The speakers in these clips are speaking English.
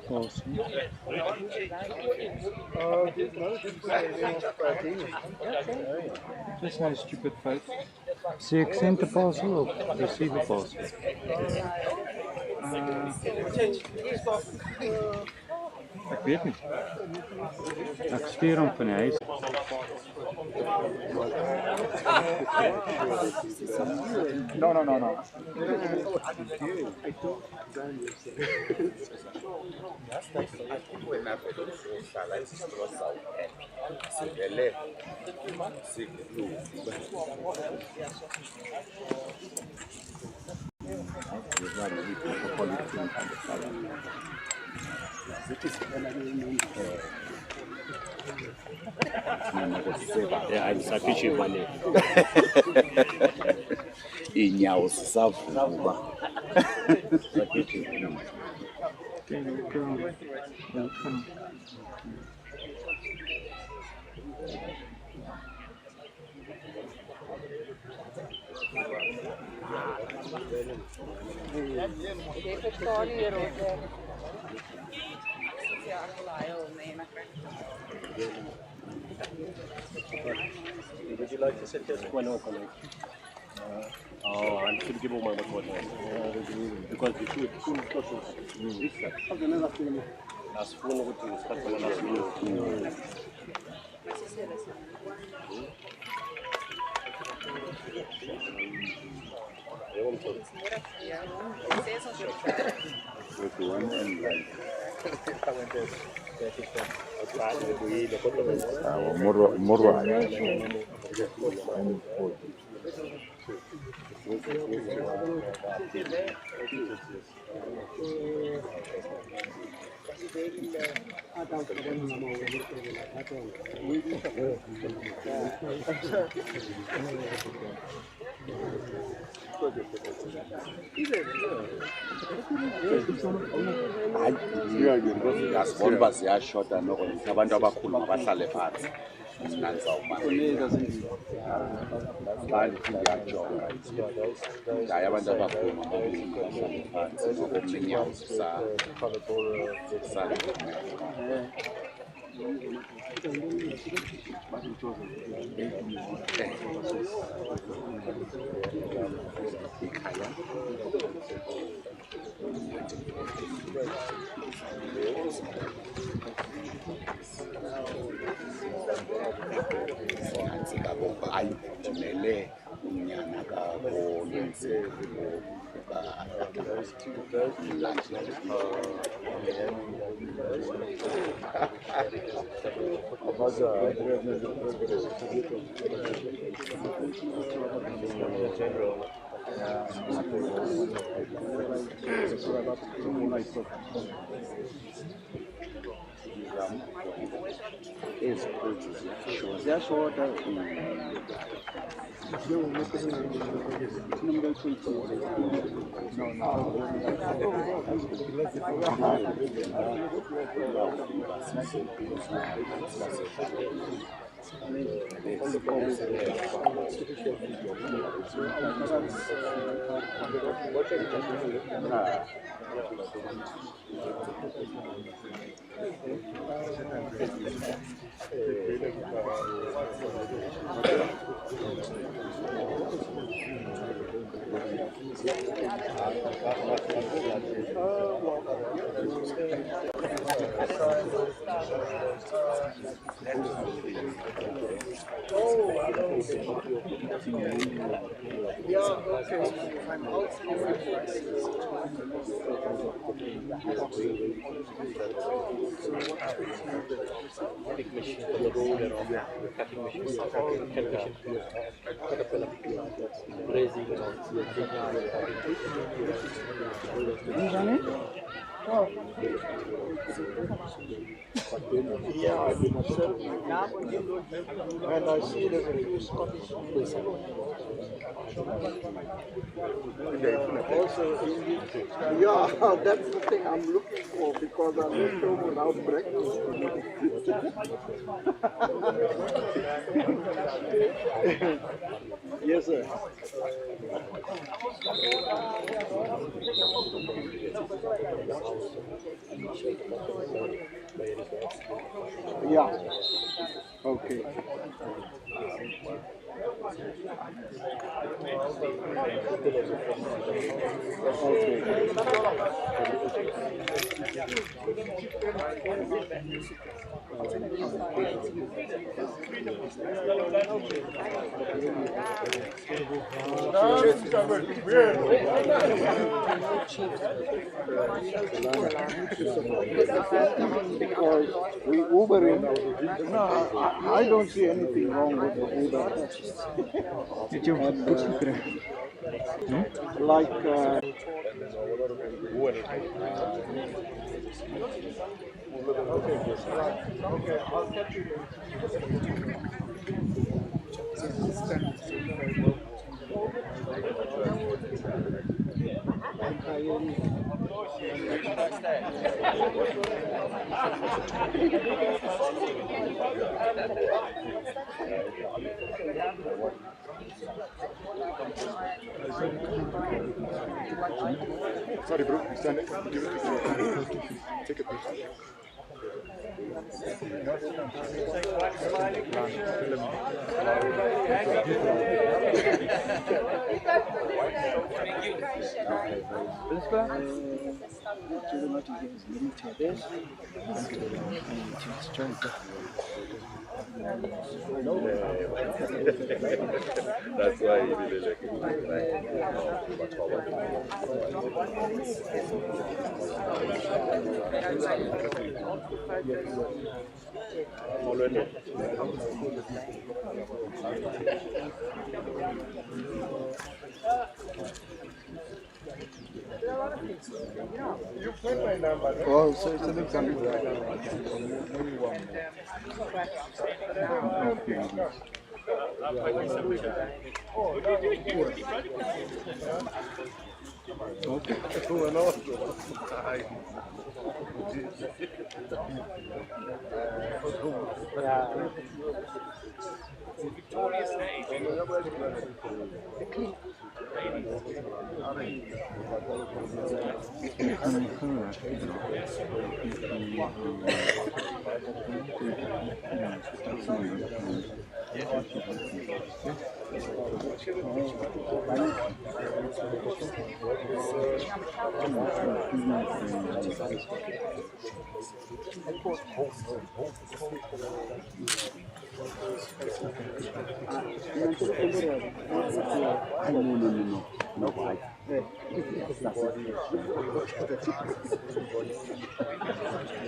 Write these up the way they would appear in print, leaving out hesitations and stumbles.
Awesome. Just had a stupid face. Zie ik send the parcel of receive a parcel? Ik weet niet. Ik stuur hem van huis. No. Yeah, angisaphishi imali. Inyawo sisavuka. Would you like to sit here? Why not? Oh, I should give all my record because the two last phone would be start from last minute. Ngasibona uba ziyashota noko abantu abakhulu mabahlale phansi sinanza umandiyajonga hayi abantu abakhulu mabahlale phansi ngokomnyawo ayijimele unyana kabolenze ziyashota Big machine for the road and all that. Cutting machine, cutting machine, caterpillar, grazing and all. Yeah, and I see there's a few Scottish also, yeah, that's the thing I'm looking for because I'm not home without breakfast. Yes, sir. Yeah. Okay. Because we Uber in. No, I don't see anything wrong with the Uber. Like. Okay, I'll catch you. Sorry, bro. Stand it. Give it to me. Take a picture. That's why he really like it. Oh, so it's an example. No, why?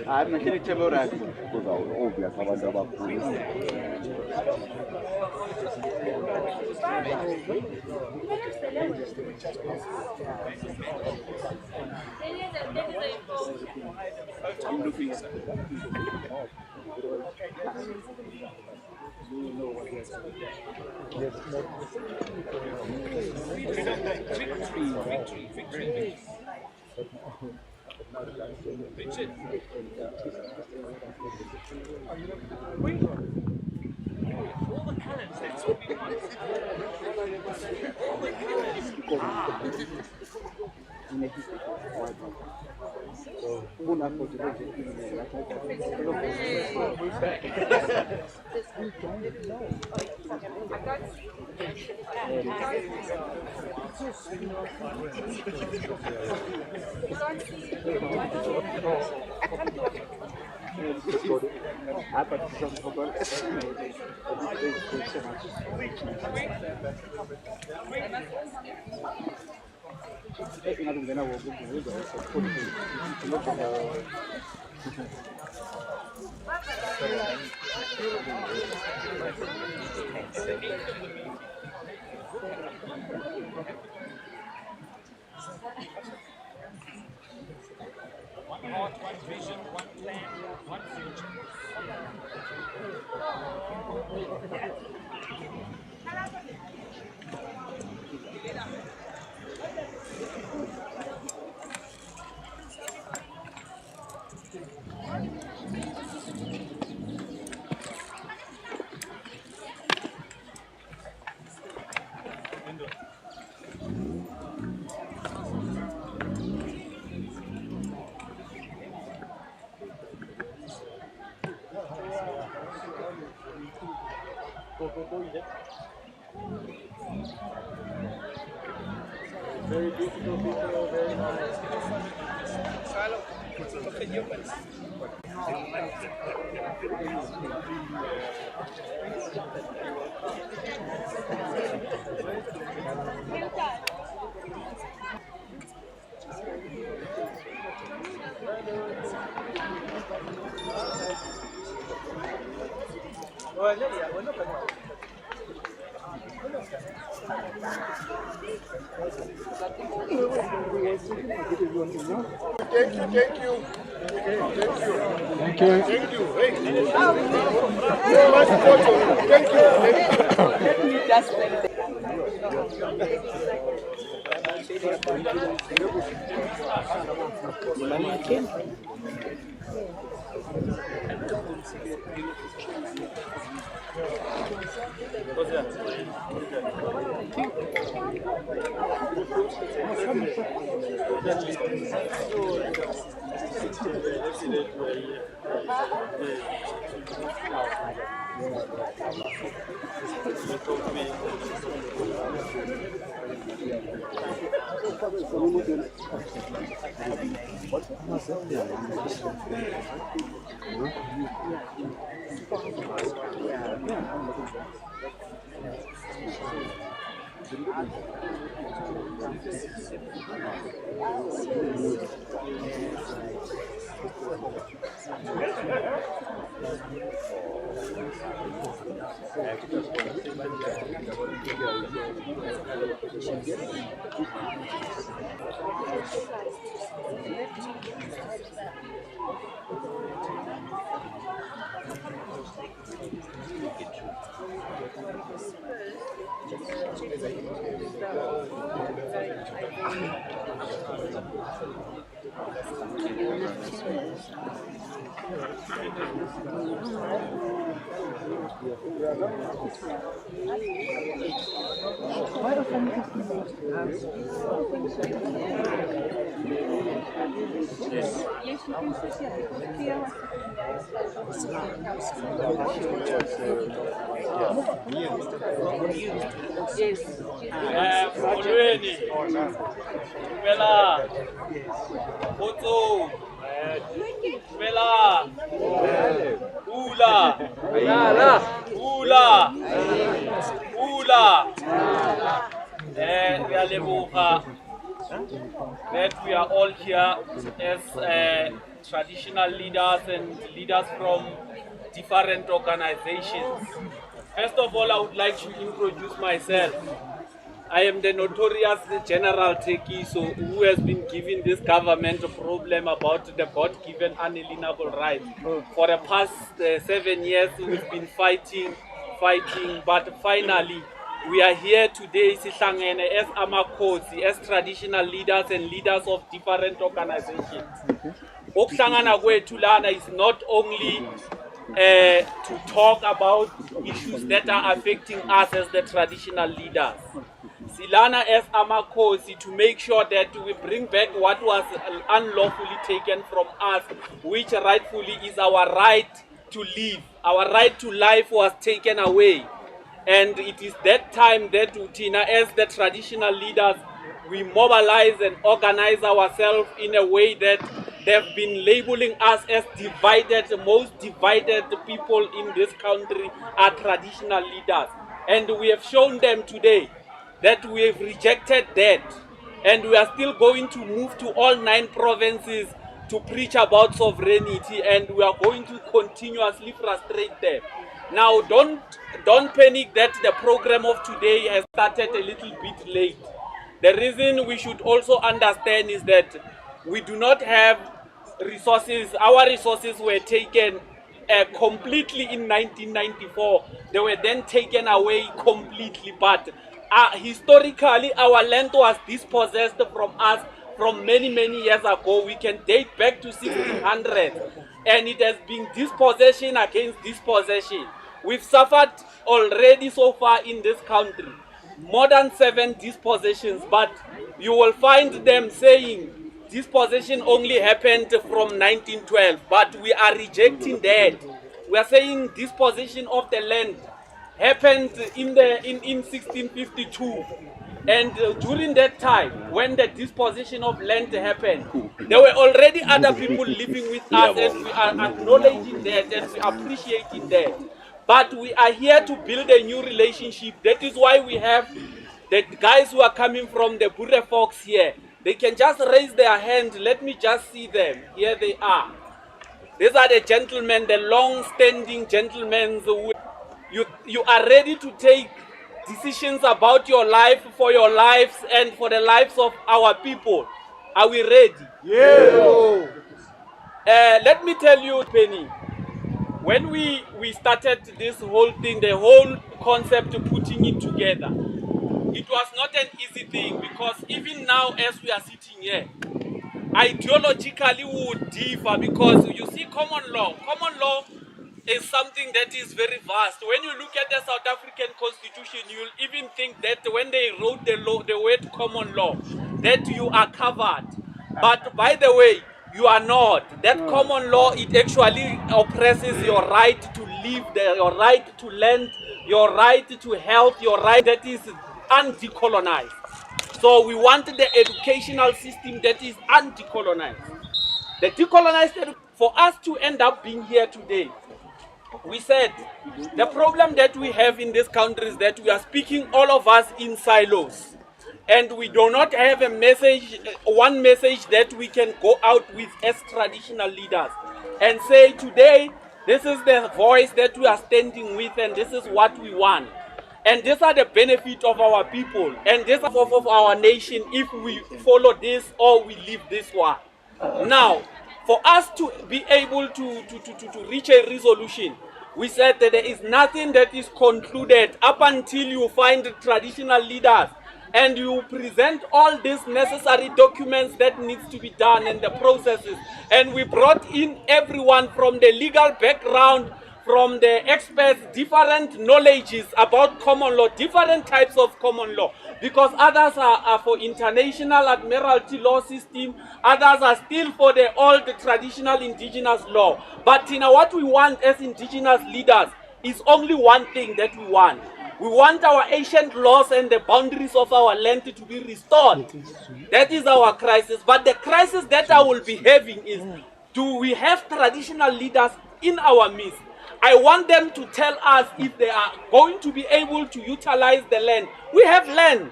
I'm not going to tell you that. Because I'll obvious abantu abakhulu. I'm looking at victory. Richard. All the cannons, that's what we want. All the cannons. One heart, one vision, one plan, one future. Very beautiful people, very nice. Thank you. Thank you. Thank you. Thank you. Hey. Nice photo. Thank you. Molweni. Dumela. Kgotso. Dumela. Ula. Ula. Ula. We are leboga that we are all here as traditional leaders and leaders from different organizations. First of all, I would like to introduce myself. I am the notorious General Tekiso who has been giving this government a problem about the God-given unalienable rights. For the past 7 years, we've been fighting, but finally, we are here today sihlangene as amakhosi, as traditional leaders and leaders of different organizations. Ukuhlangana kwethu lana is not only to talk about issues that are affecting us as the traditional leaders. Silana as amakhosi to make sure that we bring back what was unlawfully taken from us, which rightfully is our right to live. Our right to life was taken away. And it is that time that Utina, as the traditional leaders, we mobilize and organize ourselves in a way that they've been labeling us as divided. The most divided people in this country are traditional leaders. And we have shown them today that we have rejected that. And we are still going to move to all 9 provinces to preach about sovereignty, and we are going to continuously frustrate them. Now, don't panic that the program of today has started a little bit late. The reason we should also understand is that we do not have resources. Our resources were taken completely in 1994. They were then taken away completely, but historically our land was dispossessed from us from many years ago. We can date back to 1600, and it has been dispossession against dispossession. We've suffered already so far in this country more than 7 dispossessions, but you will find them saying dispossession only happened from 1912, but we are rejecting that. We are saying dispossession of the land happened in 1652. And during that time, when the disposition of land happened, there were already other people living with us, and we are acknowledging that and we are appreciating that. But we are here to build a new relationship. That is why we have the guys who are coming from the Burre Fox here. They can just raise their hand. Let me just see them. Here they are. These are the gentlemen, the long-standing gentlemen. You are ready to take decisions about your life, for your lives, and for the lives of our people. Are we ready? Yeah. Let me tell you, Penny, when we started this whole thing, the whole concept of putting it together, it was not an easy thing, because even now as we are sitting here, ideologically we would differ, because you see common law is something that is very vast. When you look at the South African Constitution, you'll even think that when they wrote the word common law, that you are covered. But by the way, you are not. That common law, it actually oppresses your right to live there, your right to land, your right to health, your right that is anti-colonized. So we want the educational system that is anti-colonized. The decolonized, for us to end up being here today, we said the problem that we have in this country is that we are speaking all of us in silos, and we do not have a message, one message that we can go out with as traditional leaders and say, today this is the voice that we are standing with, and this is what we want, and these are the benefits of our people, and this is of our nation if we follow this or we leave this one. Now, for us to be able to reach a resolution, we said that there is nothing that is concluded up until you find the traditional leaders and you present all these necessary documents that needs to be done and the processes. And we brought in everyone from the legal background, from the experts, different knowledges about common law, different types of common law, because others are for international admiralty law system, others are still for the old traditional indigenous law. But what we want as indigenous leaders is only one thing that we want. We want our ancient laws and the boundaries of our land to be restored. That is our crisis. But the crisis that I will be having is, do we have traditional leaders in our midst? I want them to tell us if they are going to be able to utilize the land. We have land.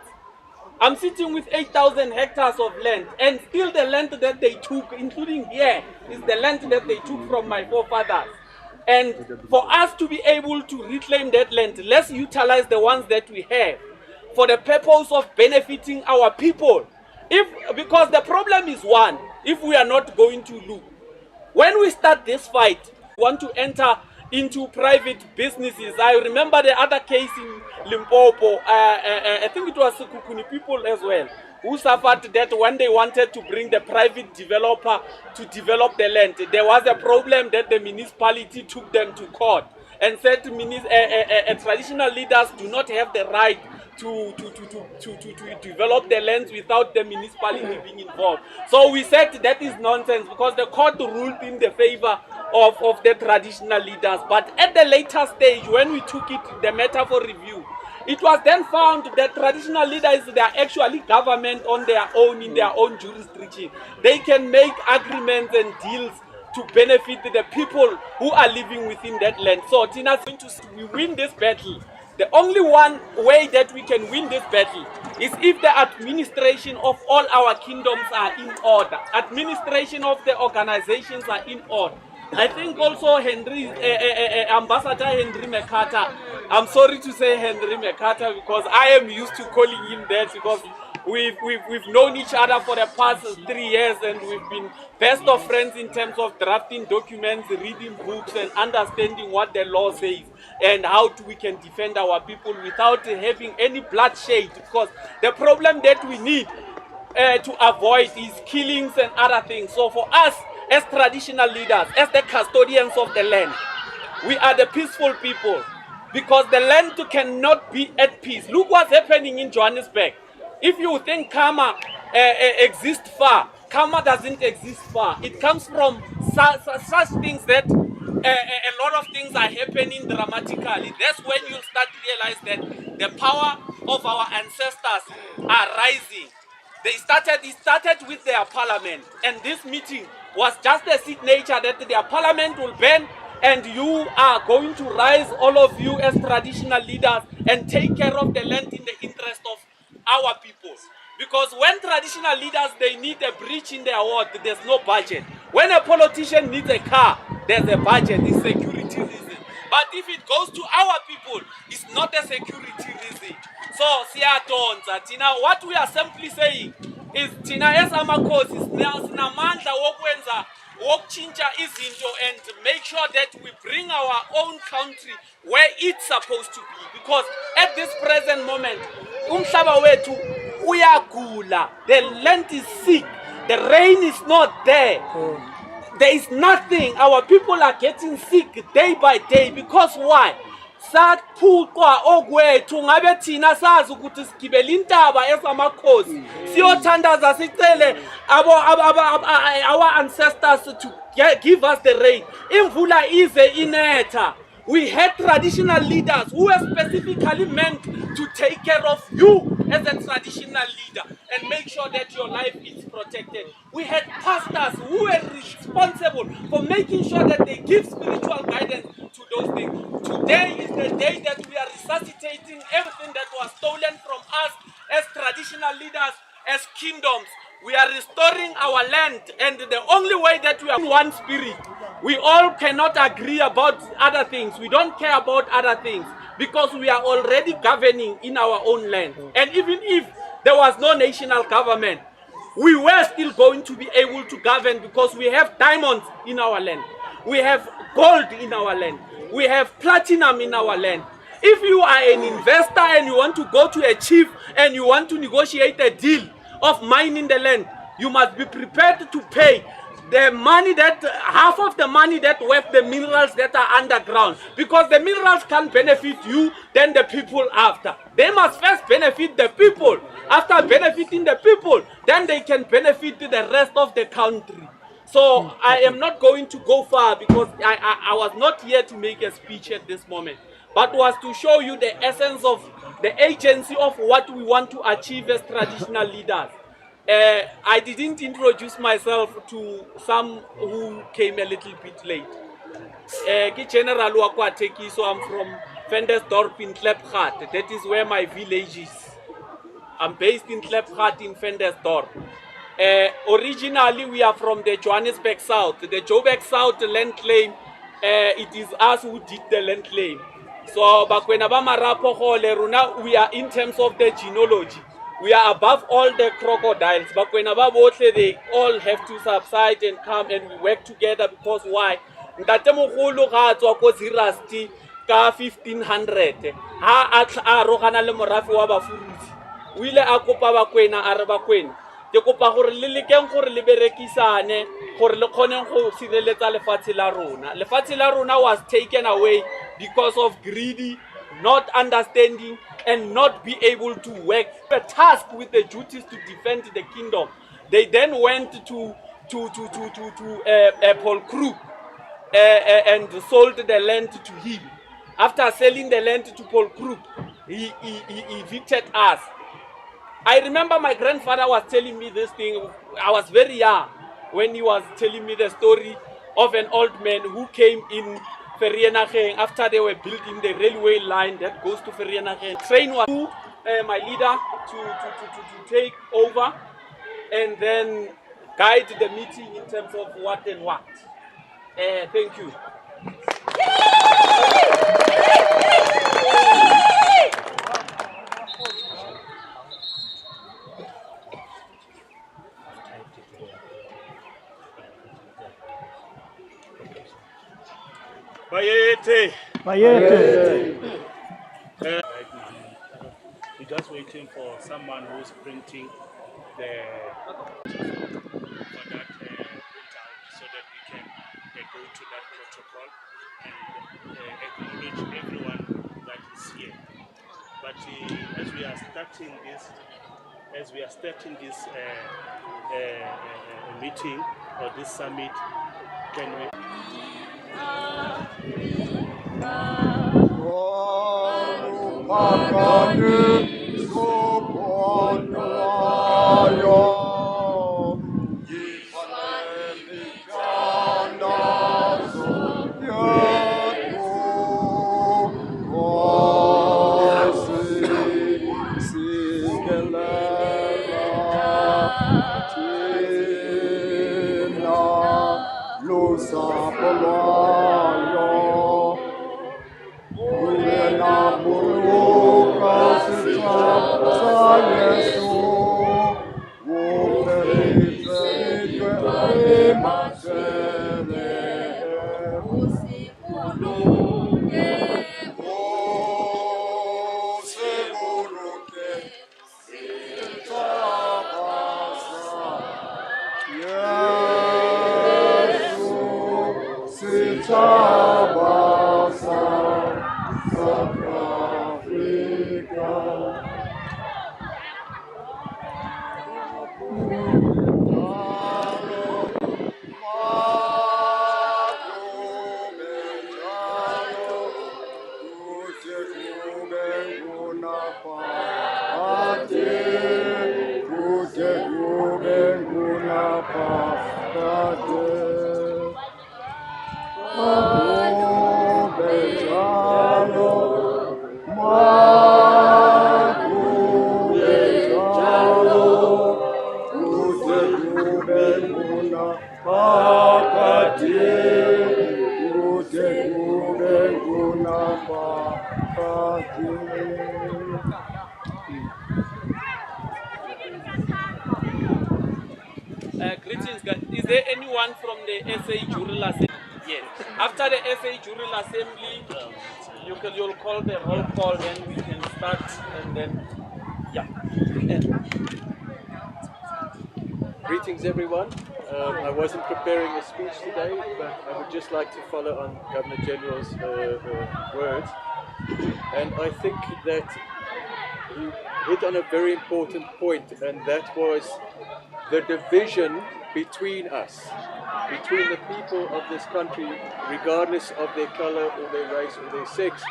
I'm sitting with 8,000 hectares of land, and still the land that they took, including here, is the land that they took from my forefathers. And for us to be able to reclaim that land, let's utilize the ones that we have for the purpose of benefiting our people. Because the problem is one, if we are not going to look. When we start this fight, we want to enter into private businesses. I remember the other case in Limpopo, I think it was Kukuni people as well, who suffered that when they wanted to bring the private developer to develop the land. There was a problem that the municipality took them to court and said traditional leaders do not have the right to develop the lands without the municipality being involved. So we said that is nonsense, because the court ruled in the favor of the traditional leaders. But at the later stage, when we took the matter for review, It was then found that traditional leaders, they are actually government on their own, in their own jurisdiction. They can make agreements and deals to benefit the people who are living within that land. So Tina's going to we win this battle. The only one way that we can win this battle is if the administration of all our kingdoms are in order. Administration of the organizations are in order. I think also Ambassador Henry McCarter, I'm sorry to say Henry McCarter because I am used to calling him that because we've known each other for the past 3 years and we've been best of friends in terms of drafting documents, reading books and understanding what the law says and how we can defend our people without having any bloodshed, because the problem that we need to avoid is killings and other things. So for us as traditional leaders, as the custodians of the land, we are the peaceful people because the land cannot be at peace. Look what's happening in Johannesburg. If you think karma exists far, karma doesn't exist far. It comes from such things that a lot of things are happening dramatically. That's when you'll start to realize that the power of our ancestors are rising. It started with their parliament, and this meeting was just a signature that their parliament will bend, and you are going to rise, all of you as traditional leaders, and take care of the land in the interest of our people. Because when traditional leaders, they need a bridge in their ward, there's no budget. When a politician needs a car, there's a budget, it's security reason. But if it goes to our people, it's not a security reason. So, siyadonsa Tina, what we are simply saying is Tina as amakhosi sinamandla wokwenza wokuchincha izinto and make sure that we bring our own country where it's supposed to be. Because at this present moment, umhlaba wethu uyagula, the land is sick, the rain is not there. There is nothing. Our people are getting sick day by day. Because why? Saphuqwa ogwethu ngabe thina sazi ukuthi sigibela intaba esamakhosi siyothandaza sicele our ancestors to give us the rain. Imvula ize inetha. We had traditional leaders who were specifically meant to take care of you as a traditional leader and make sure that your life is protected. We had pastors who were responsible for making sure that they give spiritual guidance to those things. Today is the day that we are resuscitating everything that was stolen from us as traditional leaders, as kingdoms. We are restoring our land, and the only way that we are in one spirit. We all cannot agree about other things. We don't care about other things because we are already governing in our own land. And even if there was no national government, we were still going to be able to govern because we have diamonds in our land. We have gold in our land. We have platinum in our land. If you are an investor and you want to go to a chief and you want to negotiate a deal of mining the land, you must be prepared to pay the money that, half of the money that worth the minerals that are underground. Because the minerals can't benefit you, then the people after. They must first benefit the people. After benefiting the people, then they can benefit the rest of the country. So I am not going to go far because I was not here to make a speech at this moment, but was to show you the essence of the agency of what we want to achieve as traditional leaders. I didn't introduce myself to some who came a little bit late. General Wakwateki, so I'm from Ventersdorp in Klipgat. That is where my village is. I'm based in Klipgat in Ventersdorp. Originally, we are from the Johannesburg South. The Joburg South land claim, it is us who did the land claim. So, we are in terms of the genealogy. We are above all the crocodiles, but when they all have to subside and come and we work together because why? Ntate mogolo ga tswa ko Zirasti ka 1500 ha a rogana le morafi wa bafuruzi o ile a kopa bakwena a re bakwena ke kopa gore le lekeng gore le berekisane gore le khone go sireletsa lefatshe la rona. Lefatshe la rona was taken away because of greedy, not understanding, and not be able to work the task with the duties to defend the kingdom. They then went to Paul Krug and sold the land to him. After selling the land to Paul Krug, he evicted us. I remember my grandfather was telling me this thing. I was very young when he was telling me the story of an old man who came in Vereeniging after they were building the railway line that goes to Vereeniging. Train was my leader to take over and then guide the meeting in terms of what and what. Thank you. Bayete. Bayete. Right now, we're just waiting for someone who's printing the for that printout so that we can go to that protocol and acknowledge everyone that is here. But as we are starting this meeting or this summit, can we? Greetings, guys. Is there anyone from the SA Jural Assembly? Yes. After the SA Jural Assembly, you'll call the roll call, then we can start, and then, yeah. Greetings, everyone. I wasn't preparing a speech today, but I would just like to follow on Governor General's words. And I think that he hit on a very important point, and that was the division between us, between the people of this country, regardless of their color or their race or their sex.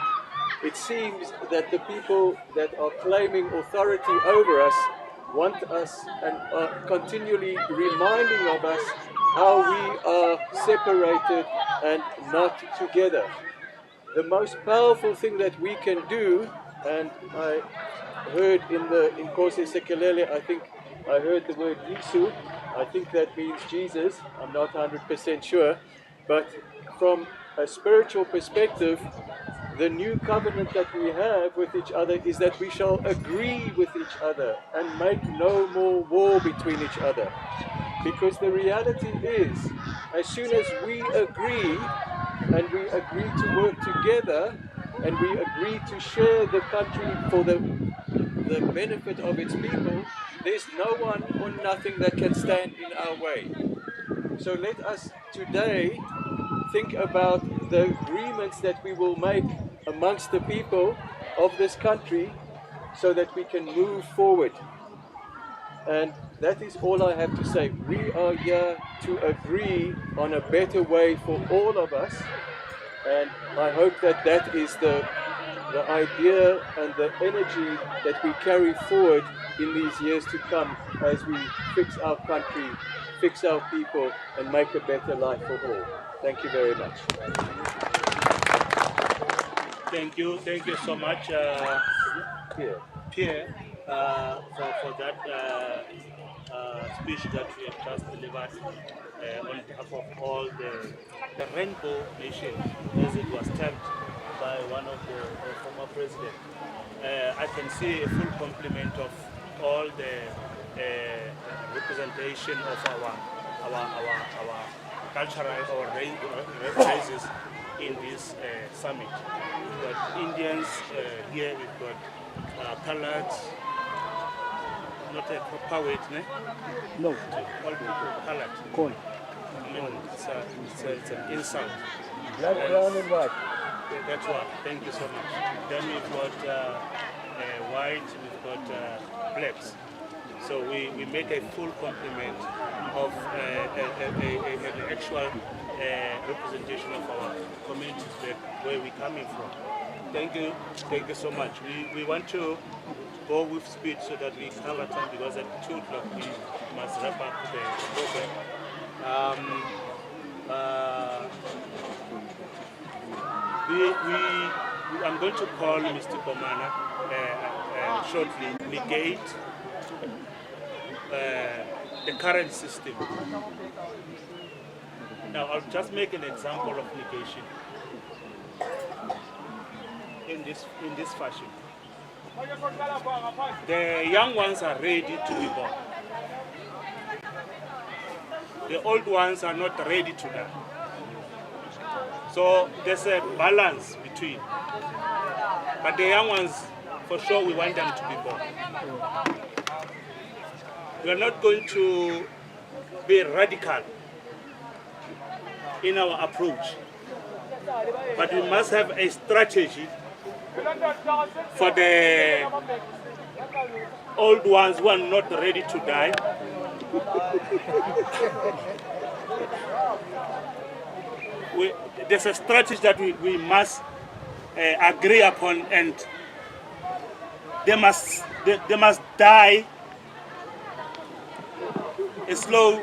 It seems that the people that are claiming authority over us want us and are continually reminding of us how we are separated and not together. The most powerful thing that we can do, and I heard in Nkosi Sekelele, I think I heard the word Yesu. I think that means Jesus. I'm not 100% sure, but from a spiritual perspective, the new covenant that we have with each other is that we shall agree with each other and make no more war between each other. Because the reality is, as soon as we agree, and we agree to work together, and we agree to share the country for the benefit of its people, there's no one or nothing that can stand in our way. So let us today think about the agreements that we will make amongst the people of this country so that we can move forward. And that is all I have to say. We are here to agree on a better way for all of us, and I hope that that is the the idea and the energy that we carry forward in these years to come as we fix our country, fix our people, and make a better life for all. Thank you very much. Thank you so much, Pierre, for that speech that we have just delivered on behalf of all the rainbow nation, as it was termed by one of the former presidents. I can see a full complement of all the representation of our cultural or races in this summit. We've got Indians here, we've got coloureds, not a proper weight, ne? No. All people colored. Cool. I mean, it's an insult. Black, brown, and white. That's what. Thank you so much. Then we've got white, we've got blacks. So we make a full complement of an actual representation of our communities where we're coming from. Thank you so much. We want to go with speed so that we cover time, because at 2 o'clock we must wrap up the program. I'm going to call Mr. Komana shortly, negate the current system. Now I'll just make an example of negation in this fashion. The young ones are ready to be born. The old ones are not ready to die. So there's a balance between. But the young ones, for sure, we want them to be born. We are not going to be radical in our approach, but we must have a strategy for the old ones who are not ready to die. There's a strategy that we must agree upon, and they must die a slow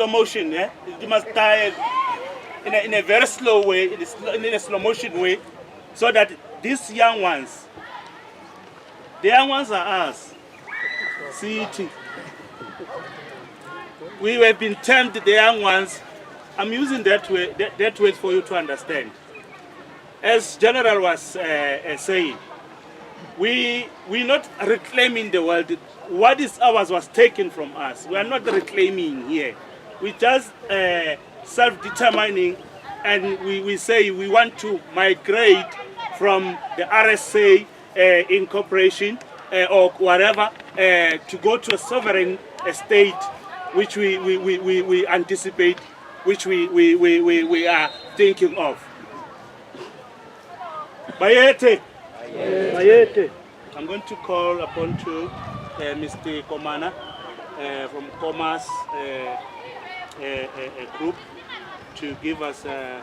motion. Yeah? They must die in a very slow way, in a slow motion way, so that these young ones, the young ones are us. See it. We have been termed the young ones. I'm using that word for you to understand. As General was saying, we're not reclaiming the world. What is ours was taken from us. We are not reclaiming here. We just self-determining, and we say we want to migrate from the RSA incorporation or whatever to go to a sovereign state, which we anticipate, which we are thinking of. Bayete. Bayete. I'm going to call upon to Mr. Komana from Commerce Group to give us a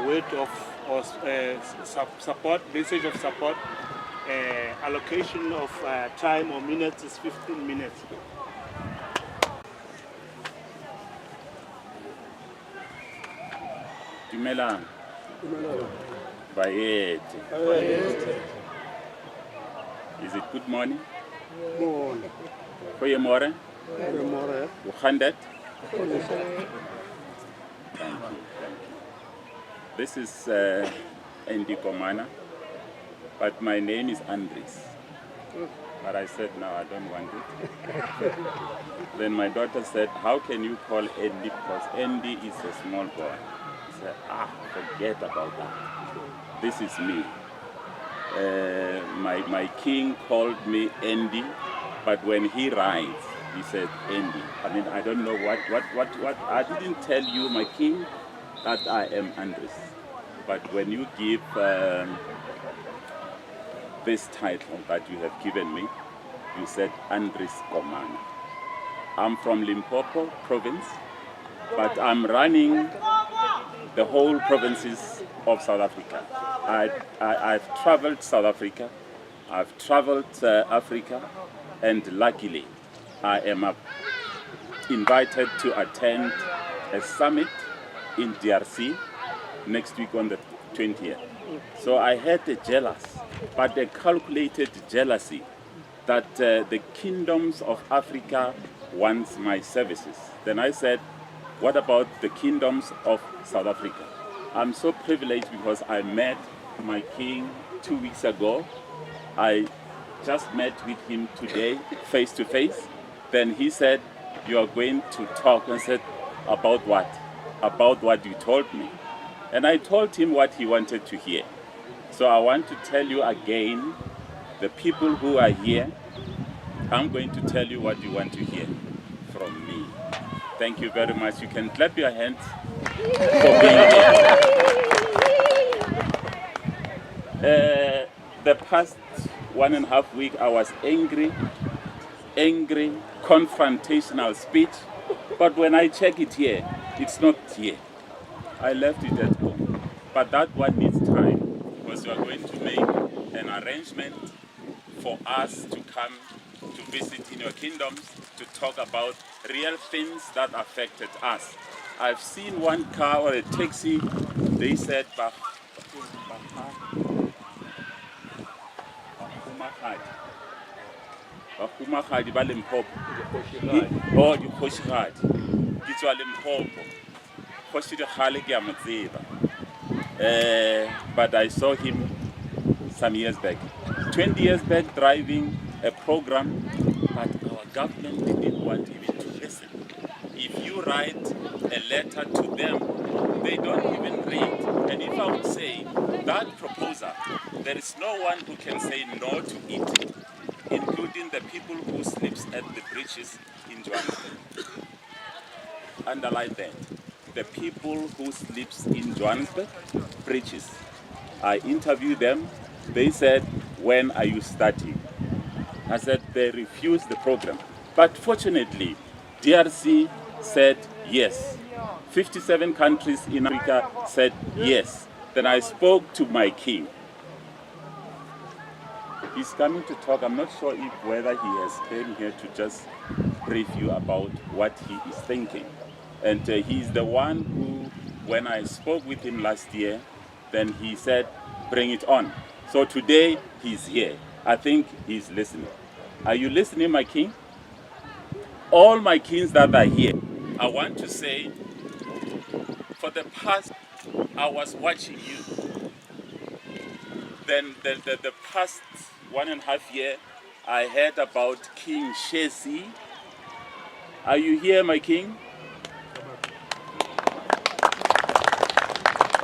word of support, message of support. Allocation of time or minutes is 15 minutes. Dumelang. Bayete. Is it good morning? Morning. Goeiemorgen. Goeiemorgen. Hoe gaan dit? Thank you. Thank you. This is Andy Komana, but my name is Andres. But I said, no, I don't want it. Then my daughter said, how can you call Andy, because Andy is a small boy. I said, forget about that. This is me. My king called me Andy, but when he writes, he said Andy. I mean, I don't know what. I didn't tell you, my king, that I am Andres. But when you give this title that you have given me, you said Andres Komana. I'm from Limpopo province, but I'm running the whole provinces of South Africa. I've traveled South Africa, I've traveled Africa, and luckily I am invited to attend a summit in DRC next week on the 20th. So I had a jealous, but a calculated jealousy that the kingdoms of Africa wants my services. Then I said, what about the kingdoms of South Africa? I'm so privileged because I met my king 2 weeks ago. I just met with him today, face to face. Then he said, you are going to talk. And I said, about what? About what you told me. And I told him what he wanted to hear. So I want to tell you again, the people who are here, I'm going to tell you what you want to hear from me. Thank you very much. You can clap your hands for being here. The past 1.5 weeks, I was angry, confrontational speech. But when I check it here, it's not here. I left it at home. But that one needs time, because we are going to make an arrangement for us to come to visit in your kingdoms to talk about real things that affected us. I've seen one car or a taxi, they said, Bahumagadi ba Limpopo. Oh, di Kgoshigadi. Ke tswa Limpopo. Kgoshigadi ke a mo tseba. But I saw him some years back. 20 years back driving a program, but our government didn't want even to listen. If you write a letter to them, they don't even read. And if I would say that proposal, there is no one who can say no to it, including the people who sleeps at the bridges in Johannesburg. Underline that. The people who sleeps in Johannesburg bridges. I interviewed them. They said, when are you starting? I said, they refused the program. But fortunately, DRC said yes. 57 countries in Africa said yes. Then I spoke to my king. He's coming to talk. I'm not sure if whether he has came here to just brief you about what he is thinking. And he's the one who, when I spoke with him last year, then he said, bring it on. So today he's here. I think he's listening. Are you listening, my king? All my kings that are here, I want to say, for the past, I was watching you. Then the past 1.5 years, I heard about King Shesi. Are you here, my king?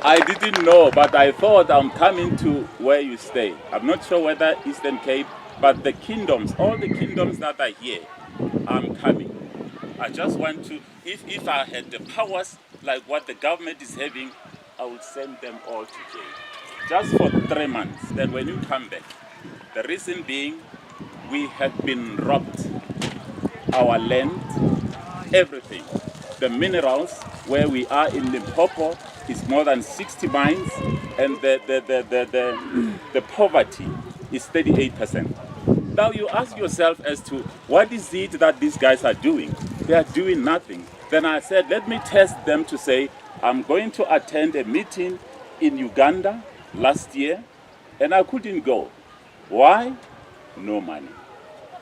I didn't know, but I thought I'm coming to where you stay. I'm not sure whether Eastern Cape, but the kingdoms, all the kingdoms that are here, I'm coming. I just want to, if I had the powers like what the government is having, I would send them all to jail. Just for 3 months. Then when you come back, the reason being, we have been robbed. Our land, everything. The minerals where we are in Limpopo is more than 60 mines, and the poverty is 38%. Now you ask yourself as to what is it that these guys are doing? They are doing nothing. Then I said, let me test them to say, I'm going to attend a meeting in Uganda last year, and I couldn't go. Why? No money.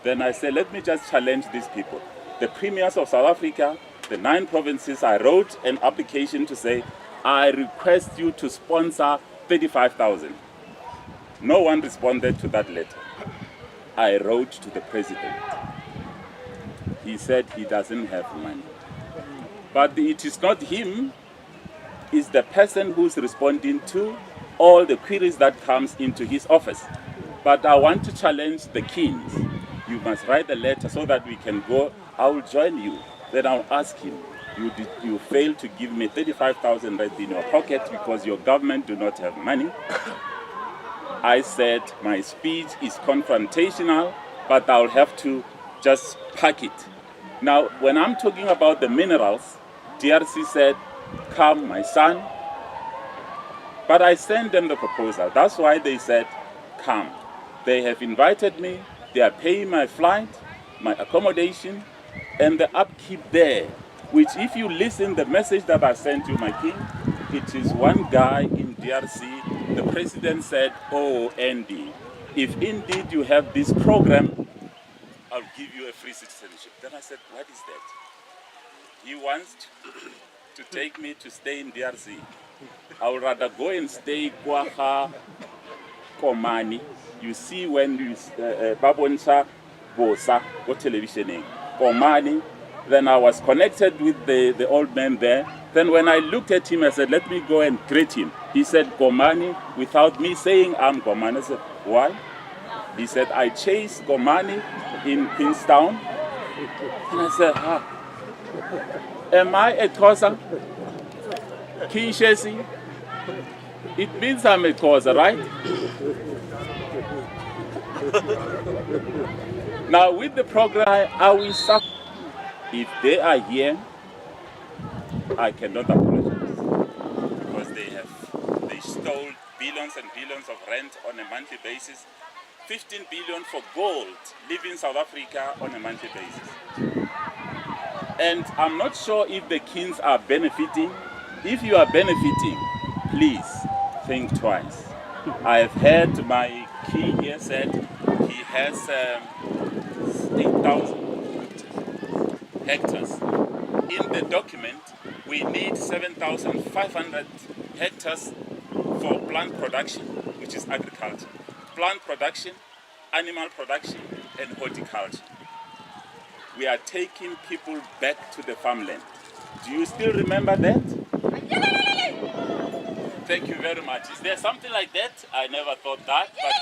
Then I said, let me just challenge these people. The premiers of South Africa, the 9 provinces, I wrote an application to say, I request you to sponsor 35,000. No one responded to that letter. I wrote to the president. He said he doesn't have money. But it is not him, it's the person who's responding to all the queries that comes into his office. But I want to challenge the kings. You must write the letter so that we can go. I will join you. Then I'll ask him, you failed to give me 35,000 right in your pocket because your government do not have money. I said my speech is confrontational, but I'll have to just pack it. Now, when I'm talking about the minerals, DRC said, come, my son, But I sent them the proposal. That's why they said, come. They have invited me. They are paying my flight, my accommodation, and the upkeep there. Which, if you listen the message that I sent you, my king, it is one guy in DRC. The president said, oh, Andy, if indeed you have this program, I'll give you a free citizenship. Then I said, what is that? He wants to take me to stay in DRC. I would rather go and stay Kwaha Komani. You see when you Babonsa Bosa go televisioning Komani. Then I was connected with the old man there. Then when I looked at him, I said, let me go and greet him. He said, Komani, without me saying I'm Komani. I said, why? He said, I chased Komani in Queenstown. And I said, am I a Xhosa? Kinshesi? It means I'm a Xhosa, right? Now with the program, are we suffering? If they are here, I cannot apologize because they stole billions and billions of rent on a monthly basis. 15 billion for gold leaving South Africa on a monthly basis. And I'm not sure if the kings are benefiting. If you are benefiting, please think twice. I have heard my king here said he has 8,000 hectares. In the document, we need 7,500 hectares for plant production, which is agriculture. Plant production, animal production, and horticulture. We are taking people back to the farmland. Do you still remember that? Thank you very much. Is there something like that? I never thought that, but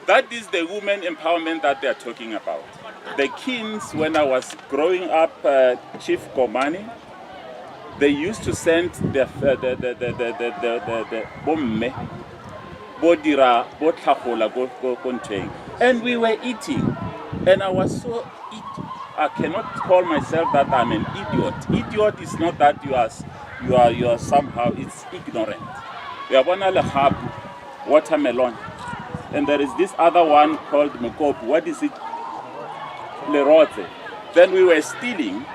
that is the women empowerment that they are talking about. The kings, when I was growing up, Chief Komani, they used to send the bomme, bodira, botlhagola, and we were eating. And I was so I cannot call myself that I'm an idiot. Idiot is not that you are somehow, it's ignorant. We have one lehab, watermelon, and there is this other one called mukopu. What is it? Lerote. Then we were stealing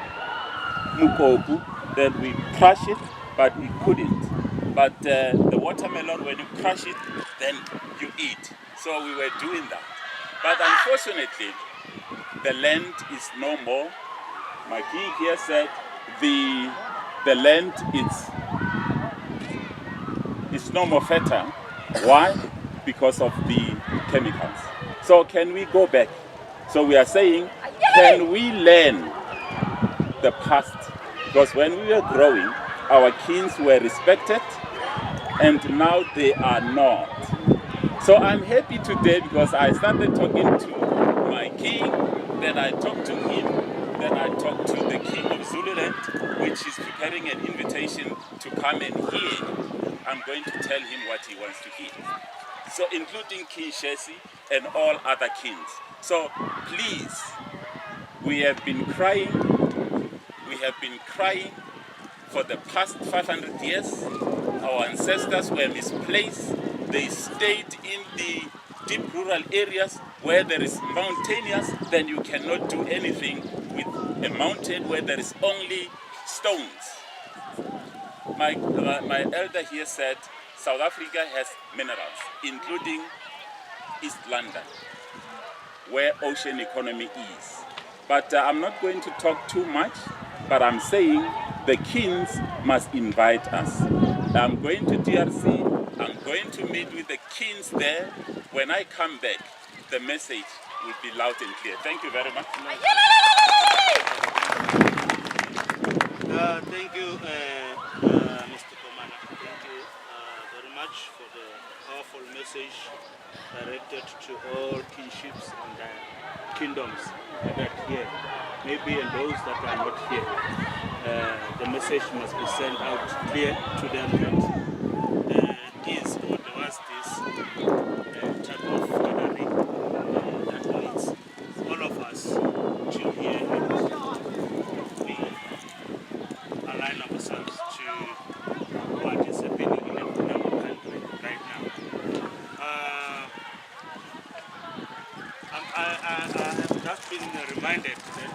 mukopu. Then we crush it, but we couldn't. But the watermelon, when you crush it, then you eat. So we were doing that. But unfortunately, the land is no more. My king here said the land is no more fertile. Why? Because of the chemicals. So can we go back? So we are saying, can we learn the past? Because when we were growing, our kings were respected, and now they are not. So I'm happy today because I started talking to my king, then I talked to him, then I talked to the king of Zululand, which is preparing an invitation to come and hear. I'm going to tell him what he wants to hear. So including King Shesi and all other kings. So please, we have been crying for the past 500 years. Our ancestors were misplaced. They stayed in the deep rural areas where there is mountainous, then you cannot do anything with a mountain where there is only stones. My elder here said South Africa has minerals, including East London, where ocean economy is. But I'm not going to talk too much, but I'm saying the kings must invite us. I'm going to DRC, I'm going to meet with the kings there. When I come back, the message will be loud and clear. Thank you very much. Thank you, Mr. Komana. Thank you very much for the powerful message directed to all kingships and kingdoms that are here. Maybe and those that are not here. The message must be sent out clear to them that is or there was this type of gathering that needs all of us to hear and we align ourselves I've just been reminded that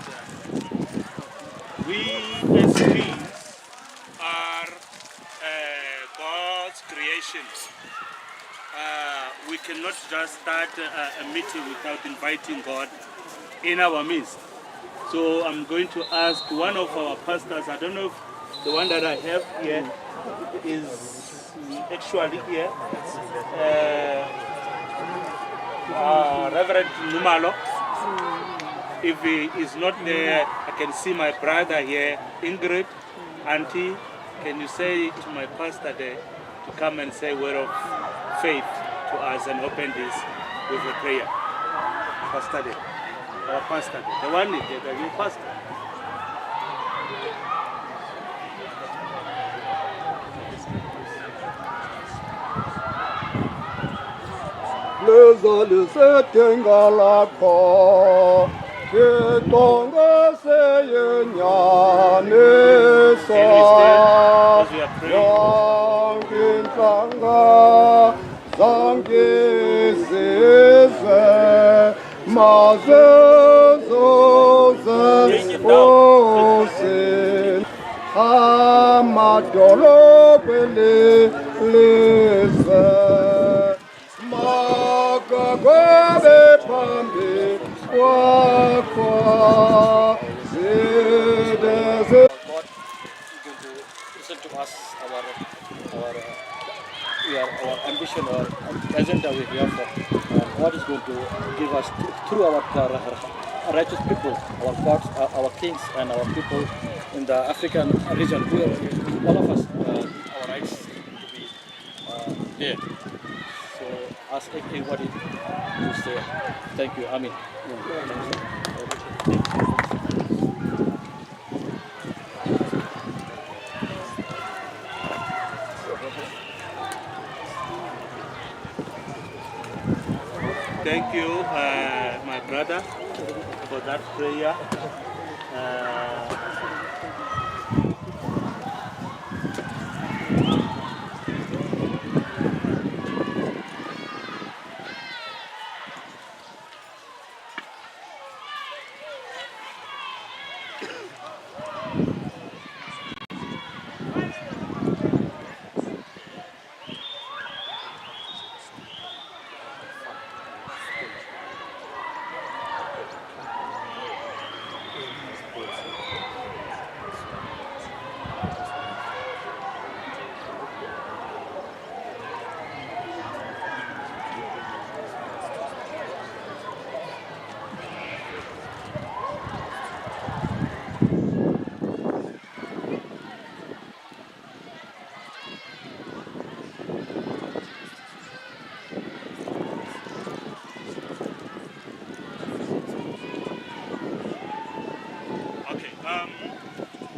we as kings are God's creations. We cannot just start a meeting without inviting God in our midst. So I'm going to ask one of our pastors, I don't know if the one that I have here is actually here, Reverend Numalo. If he is not there, I can see my brother here, Ingrid, Auntie. Can you say to my pastor there to come and say a word of faith to us and open this with a prayer? Pastor there. Our pastor there. The one is there, the new pastor. Leza lisetenga lakho Kitonga seye nyanisa As we are praying. Yangintlanga Zangizizwe Mazezoze Osin Amadolobele Lise Magagobe pambi wakwa zideze. God is going to present to us our ambition, our agenda we have for God is going to give us through our righteous people, our gods, our kings, and our people in the African region. All of us, our rights to be there. So ask everybody to stay. Thank you. Amen. Thank you, my brother, for that prayer.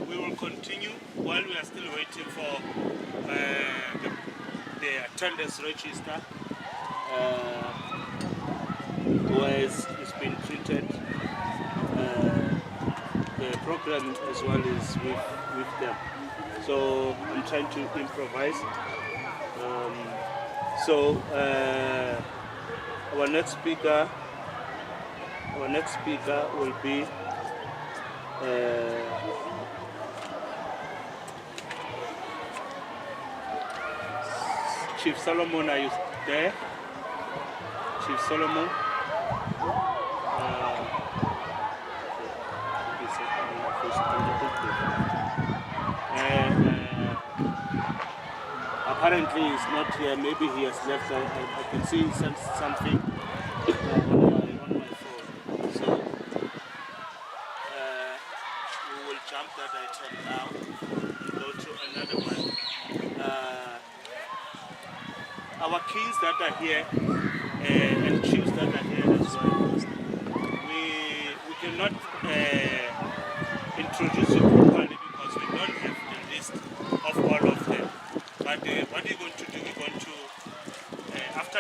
We will continue while we are still waiting for the attendance register, where it's been printed. The program as well is with them. So I'm trying to improvise. Our next speaker will be Chief Solomon. Are you there? Chief Solomon? Apparently he's not here. Maybe he has left. I can see he sent something on my phone. So we will jump that item now and go to another one. Our kings that are here and chiefs that are here as well, we cannot introduce you properly because we don't have the list of all of them. But what we're going to do, we're going to, after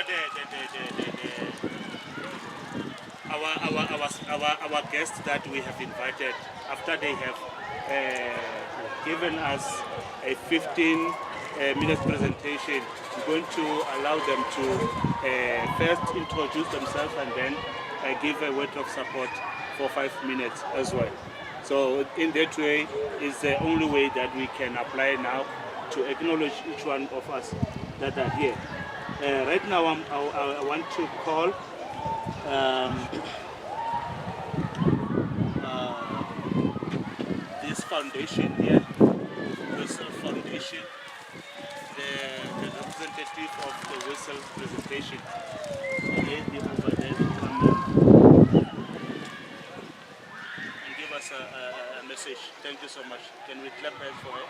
our guests that we have invited, after they have given us a 15-minute presentation, we're going to allow them to first introduce themselves and then give a word of support for 5 minutes as well. So in that way is the only way that we can apply now to acknowledge each one of us that are here. Right now I want to call this foundation here, Whistle Foundation, the representative of the Whistle presentation. The lady over there to come and give us a message. Thank you so much. Can we clap hands for her?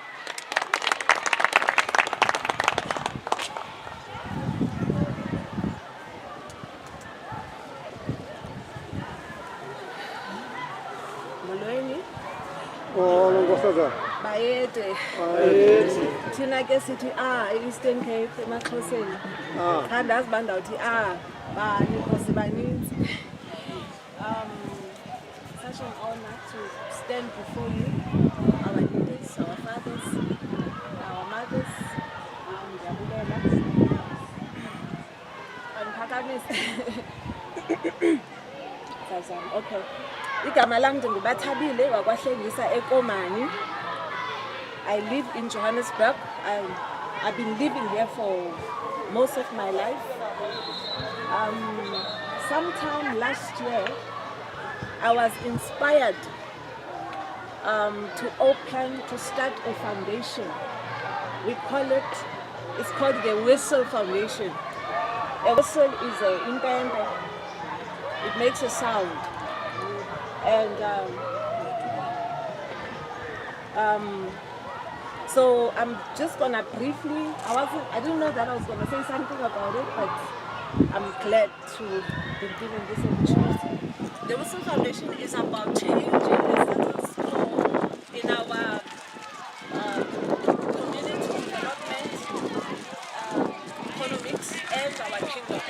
Oh, Nkosazana. Bayede. Thina ke sithi Eastern Cape emaXhoseni. Cha ndazi banda uthi bani because baninzi. Such an honor to stand before you, our leaders, our fathers, our mothers, Ndiyabulela. Okay. Igama lami ndinguBathabile wakwaHlengisa eKomani. I live in Johannesburg. I've been living here for most of my life. Sometime last year, I was inspired to start a foundation. It's called the Whistle Foundation. A whistle is a impempe. It makes a sound. And so I'm just gonna briefly, I didn't know that I was gonna say something about it, but I'm glad to be given this opportunity. The Whistle Foundation is about changing the status quo in our community development, economics, and our kingdoms.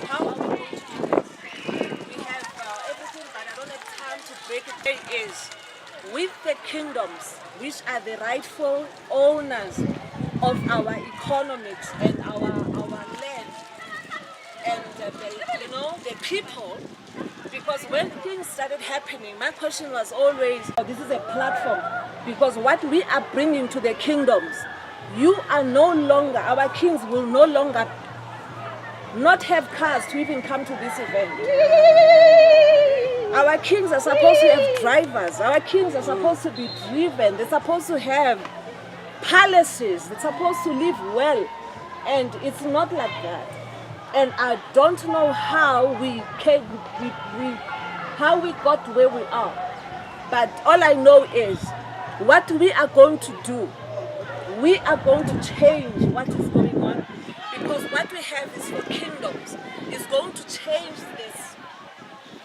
How are we going to do this? We have everything, but I don't have time to break it down. Is with the kingdoms, which are the rightful owners of our economics and our land, and the people. Because when things started happening, my question was always, this is a platform, because what we are bringing to the kingdoms, our kings will no longer not have cars to even come to this event. Our kings are supposed to have drivers. Our kings are supposed to be driven. They're supposed to have palaces. They're supposed to live well. And it's not like that. And I don't know how we got where we are. But all I know is what we are going to do. We are going to change what is going on, because what we have is for kingdoms. It's going to change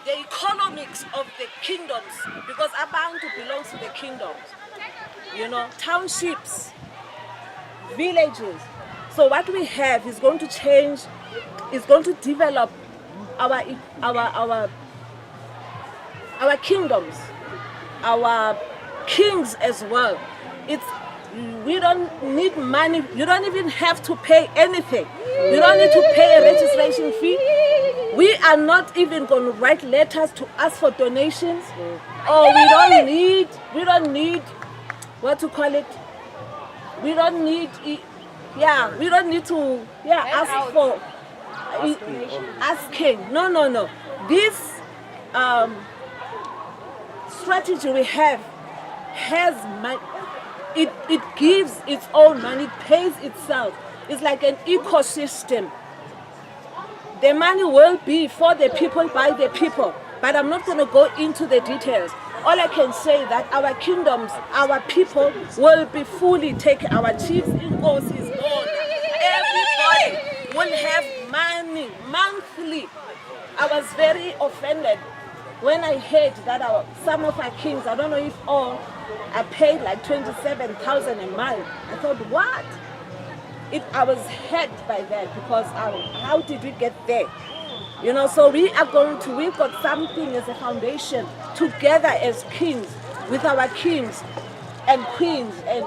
the economics of the kingdoms, because Abantu belongs to the kingdoms. Townships, villages. So what we have is going to change. Is going to develop our kingdoms, our kings as well. We don't need money. You don't even have to pay anything. You don't need to pay a registration fee. We are not even going to write letters to ask for donations. Or we don't need what to call it. We don't need to ask for asking. No. This strategy we have has money. It gives its own money, it pays itself. It's like an ecosystem. The money will be for the people, by the people, but I'm not going to go into the details. All I can say that our kingdoms, our people will be fully taken. Our chiefs in course is born. Everybody will have money monthly. I was very offended when I heard that some of our kings, I don't know if all, are paid like 27,000 a month. I thought, what? I was hurt by that, because how did we get there? So we've got something as a foundation together as kings, with our kings and queens and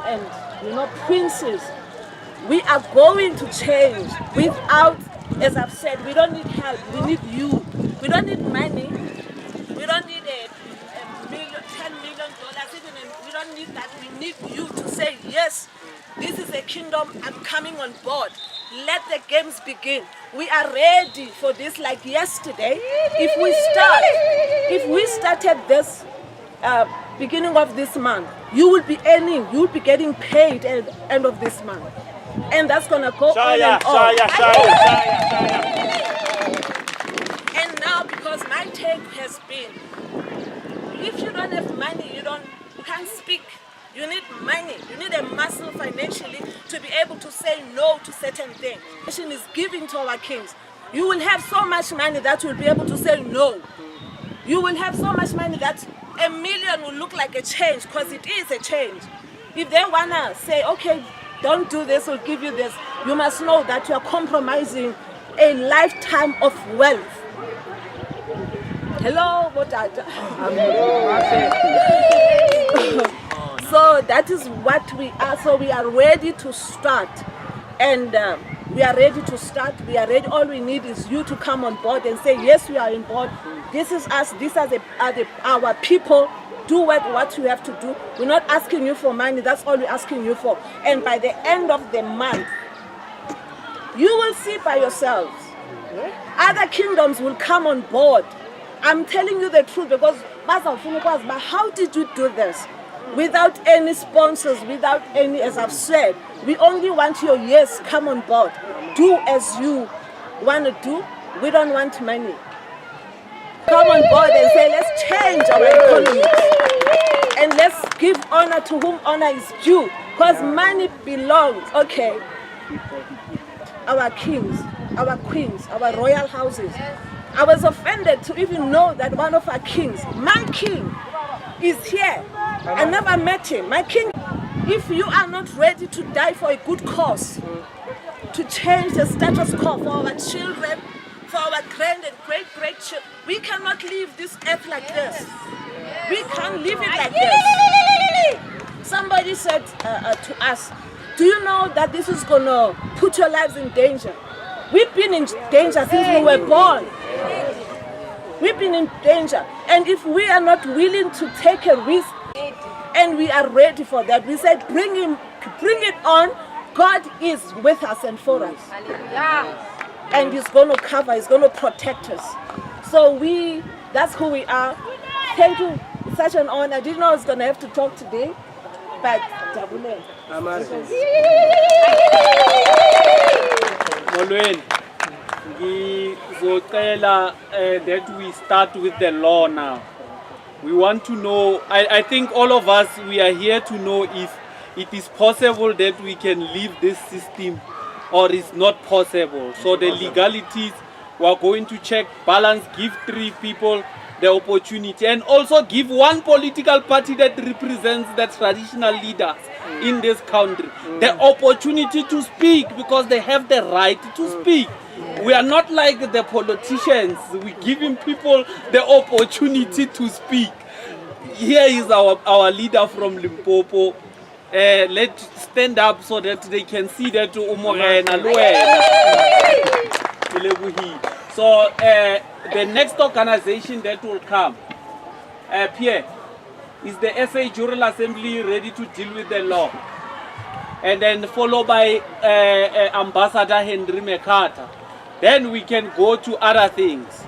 princes. We are going to change without, as I've said, we don't need help, we need you. We don't need money. We don't need $10 million. We don't need that. We need you to say, yes, this is a kingdom. I'm coming on board. Let the games begin. We are ready for this like yesterday. If we started this beginning of this month, you will be earning, you will be getting paid at the end of this month. And that's going to go on and on. And now, because my take has been, if you don't have money, you can't speak. You need money. You need a muscle financially to be able to say no to certain things. Nation is giving to our kings. You will have so much money that you'll be able to say no. You will have so much money that $1 million will look like a change, because it is a change. If they wanna say, okay, don't do this, we'll give you this, you must know that you are compromising a lifetime of wealth. Hello, Botata. So that is what we are. So we are ready to start, and we are ready to start. We are ready. All we need is you to come on board and say, yes, we are on board. This is us. These are our people. Do what you have to do. We're not asking you for money. That's all we're asking you for. And by the end of the month, you will see by yourselves. Other kingdoms will come on board. I'm telling you the truth, because how did you do this? Without any sponsors, without any, as I've said, we only want your yes, come on board. Do as you want to do. We don't want money. Come on board and say, let's change our economy. And let's give honor to whom honor is due. Because money belongs, okay, our kings, our queens, our royal houses. I was offended to even know that one of our kings, my king, is here. I never met him. My king, if you are not ready to die for a good cause, to change the status quo for our children, for our grand and great-great-children, we cannot leave this earth like this. We can't leave it like this. Somebody said to us, do you know that this is going to put your lives in danger? We've been in danger since we were born. We've been in danger. And if we are not willing to take a risk, and we are ready for that, we said, bring it on. God is with us and for us. And He's going to cover, He's going to protect us. So that's who we are. Thank you. It's such an honor. I didn't know I was going to have to talk today, but Molweni, ngizocela that we start with the law now. We want to know, I think all of us, we are here to know if it is possible that we can leave this system or it's not possible. So the legalities, we are going to check, balance, give 3 people the opportunity, and also give one political party that represents the traditional leaders in this country the opportunity to speak, because they have the right to speak. We are not like the politicians. We're giving people the opportunity to speak. Here is our leader from Limpopo. Let's stand up so that they can see that So the next organization that will come, Pierre, is the SA General Assembly ready to deal with the law? And then followed by Ambassador Henry McCarter. Then we can go to other things.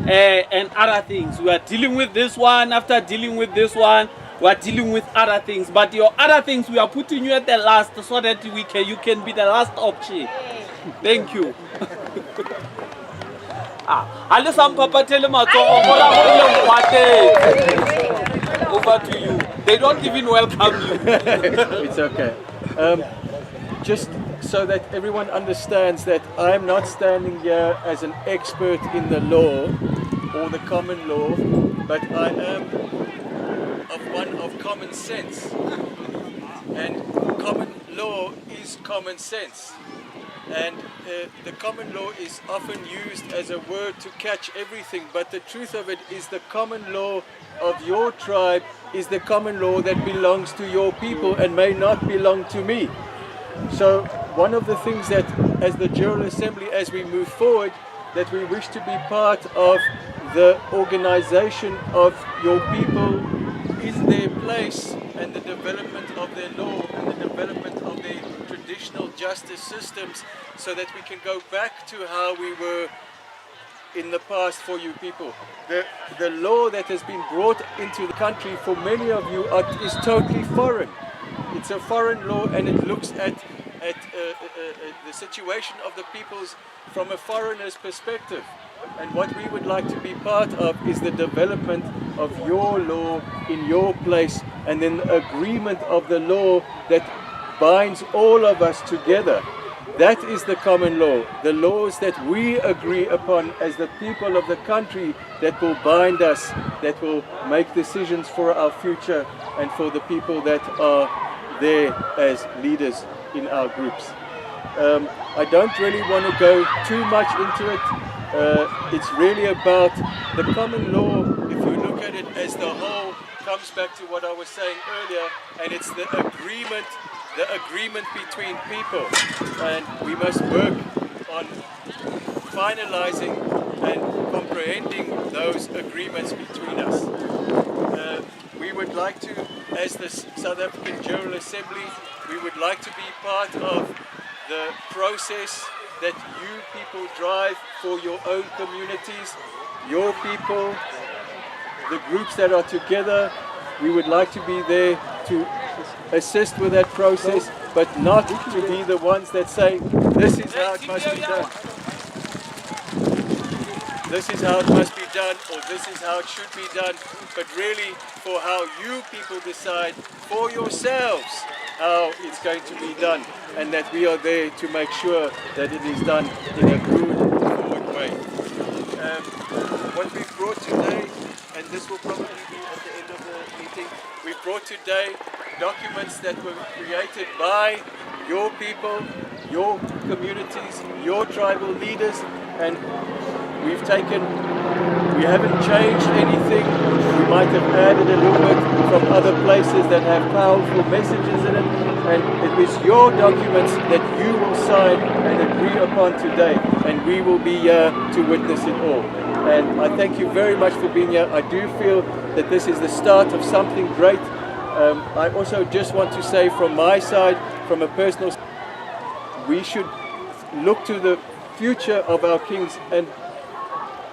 And other things. We are dealing with this one. After dealing with this one, we are dealing with other things. But your other things, we are putting you at the last so that you can be the last option. Thank you. Over to you. They don't even welcome you. It's okay. Just so that everyone understands that I'm not standing here as an expert in the law or the common law, but I am one of common sense. And common law is common sense. And the common law is often used as a word to catch everything, but the truth of it is the common law of your tribe is the common law that belongs to your people and may not belong to me. So one of the things that as the General Assembly, as we move forward, that we wish to be part of the organization of your people in their place and the development of their law and the development of their traditional justice systems, so that we can go back to how we were in the past for you people. The law that has been brought into the country for many of you is totally foreign. It's a foreign law, and it looks at the situation of the peoples from a foreigner's perspective. And what we would like to be part of is the development of your law in your place, and then the agreement of the law that binds all of us together. That is the common law, the laws that we agree upon as the people of the country, that will bind us, that will make decisions for our future and for the people that are there as leaders in our groups. I don't really want to go too much into it. It's really about the common law. If you look at it as the whole, comes back to what I was saying earlier, and it's the agreement between people, and we must work on finalizing and comprehending those agreements between us. We would like to, as the South African General Assembly, we would like to be part of the process that you people drive for your own communities, your people, the groups that are together. We would like to be there to assist with that process, but not to be the ones that say, this is how it must be done. This is how it must be done, or this is how it should be done, but really for how you people decide for yourselves how it's going to be done, and that we are there to make sure that it is done in a good, forward way. What we've brought today, and this will probably be at the end of the meeting, we've brought today documents that were created by your people, your communities, your tribal leaders, and we haven't changed anything. We might have added a little bit from other places that have powerful messages in it, and it is your documents that you will sign and agree upon today, and we will be here to witness it all. And I thank you very much for being here. I do feel that this is the start of something great. I also just want to say from my side, from a personal side, we should look to the future of our kings, and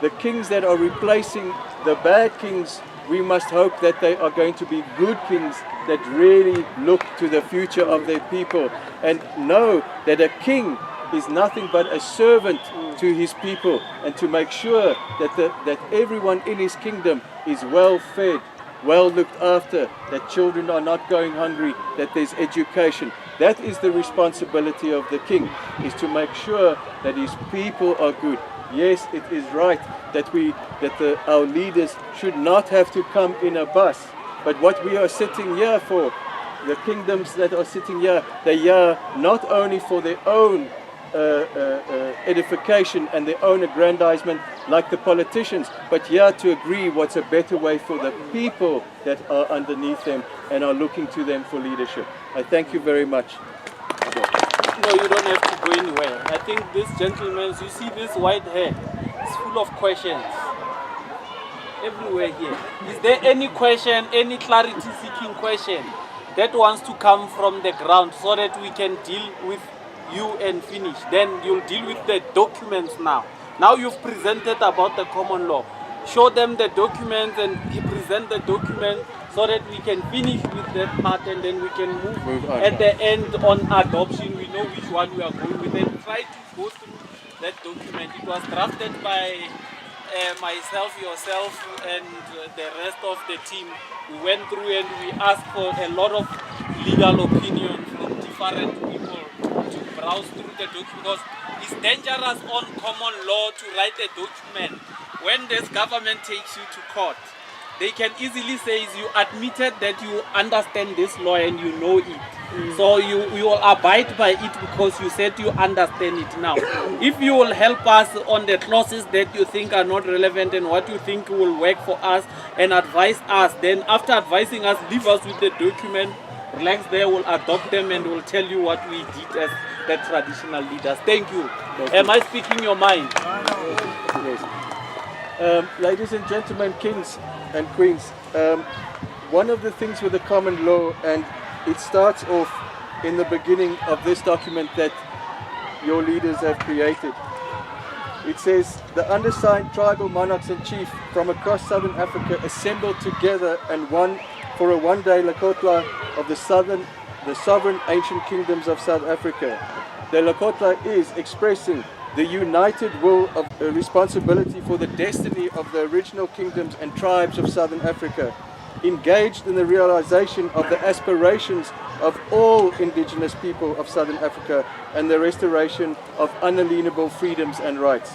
the kings that are replacing the bad kings, we must hope that they are going to be good kings that really look to the future of their people and know that a king is nothing but a servant to his people, and to make sure that everyone in his kingdom is well fed, well looked after, that children are not going hungry, that there's education. That is the responsibility of the king, is to make sure that his people are good. Yes, it is right that our leaders should not have to come in a bus, but what we are sitting here for, the kingdoms that are sitting here, they are not only for their own edification and their own aggrandizement like the politicians, but here to agree what's a better way for the people that are underneath them and are looking to them for leadership. I thank you very much. No, you don't have to go anywhere. I think this gentleman, you see this white hair, it's full of questions. Everywhere here. Is there any question, any clarity-seeking question that wants to come from the ground so that we can deal with you and finish? Then you'll deal with the documents now. Now you've presented about the common law. Show them the documents and present the document so that we can finish with that part, and then we can move on. At the end on adoption. We know which one we are going with, and try to go through that document. It was drafted by myself, yourself, and the rest of the team. We went through and we asked for a lot of legal opinion from different people to browse through the document, because it's dangerous on common law to write a document. When this government takes you to court, they can easily say you admitted that you understand this law and you know it. So you will abide by it because you said you understand it now. If you will help us on the clauses that you think are not relevant and what you think will work for us and advise us, then after advising us, leave us with the document, relax there, we'll adopt them and we'll tell you what we did as the traditional leaders. Thank you. Am I speaking your mind? Ladies and gentlemen, kings and queens, one of the things with the common law, and it starts off in the beginning of this document that your leaders have created. It says, the undersigned tribal monarchs and chiefs from across southern Africa assembled together and for a one-day Lekotla of the sovereign ancient kingdoms of South Africa. The Lekotla is expressing the united will of responsibility for the destiny of the original kingdoms and tribes of Southern Africa, engaged in the realization of the aspirations of all indigenous people of Southern Africa and the restoration of unalienable freedoms and rights.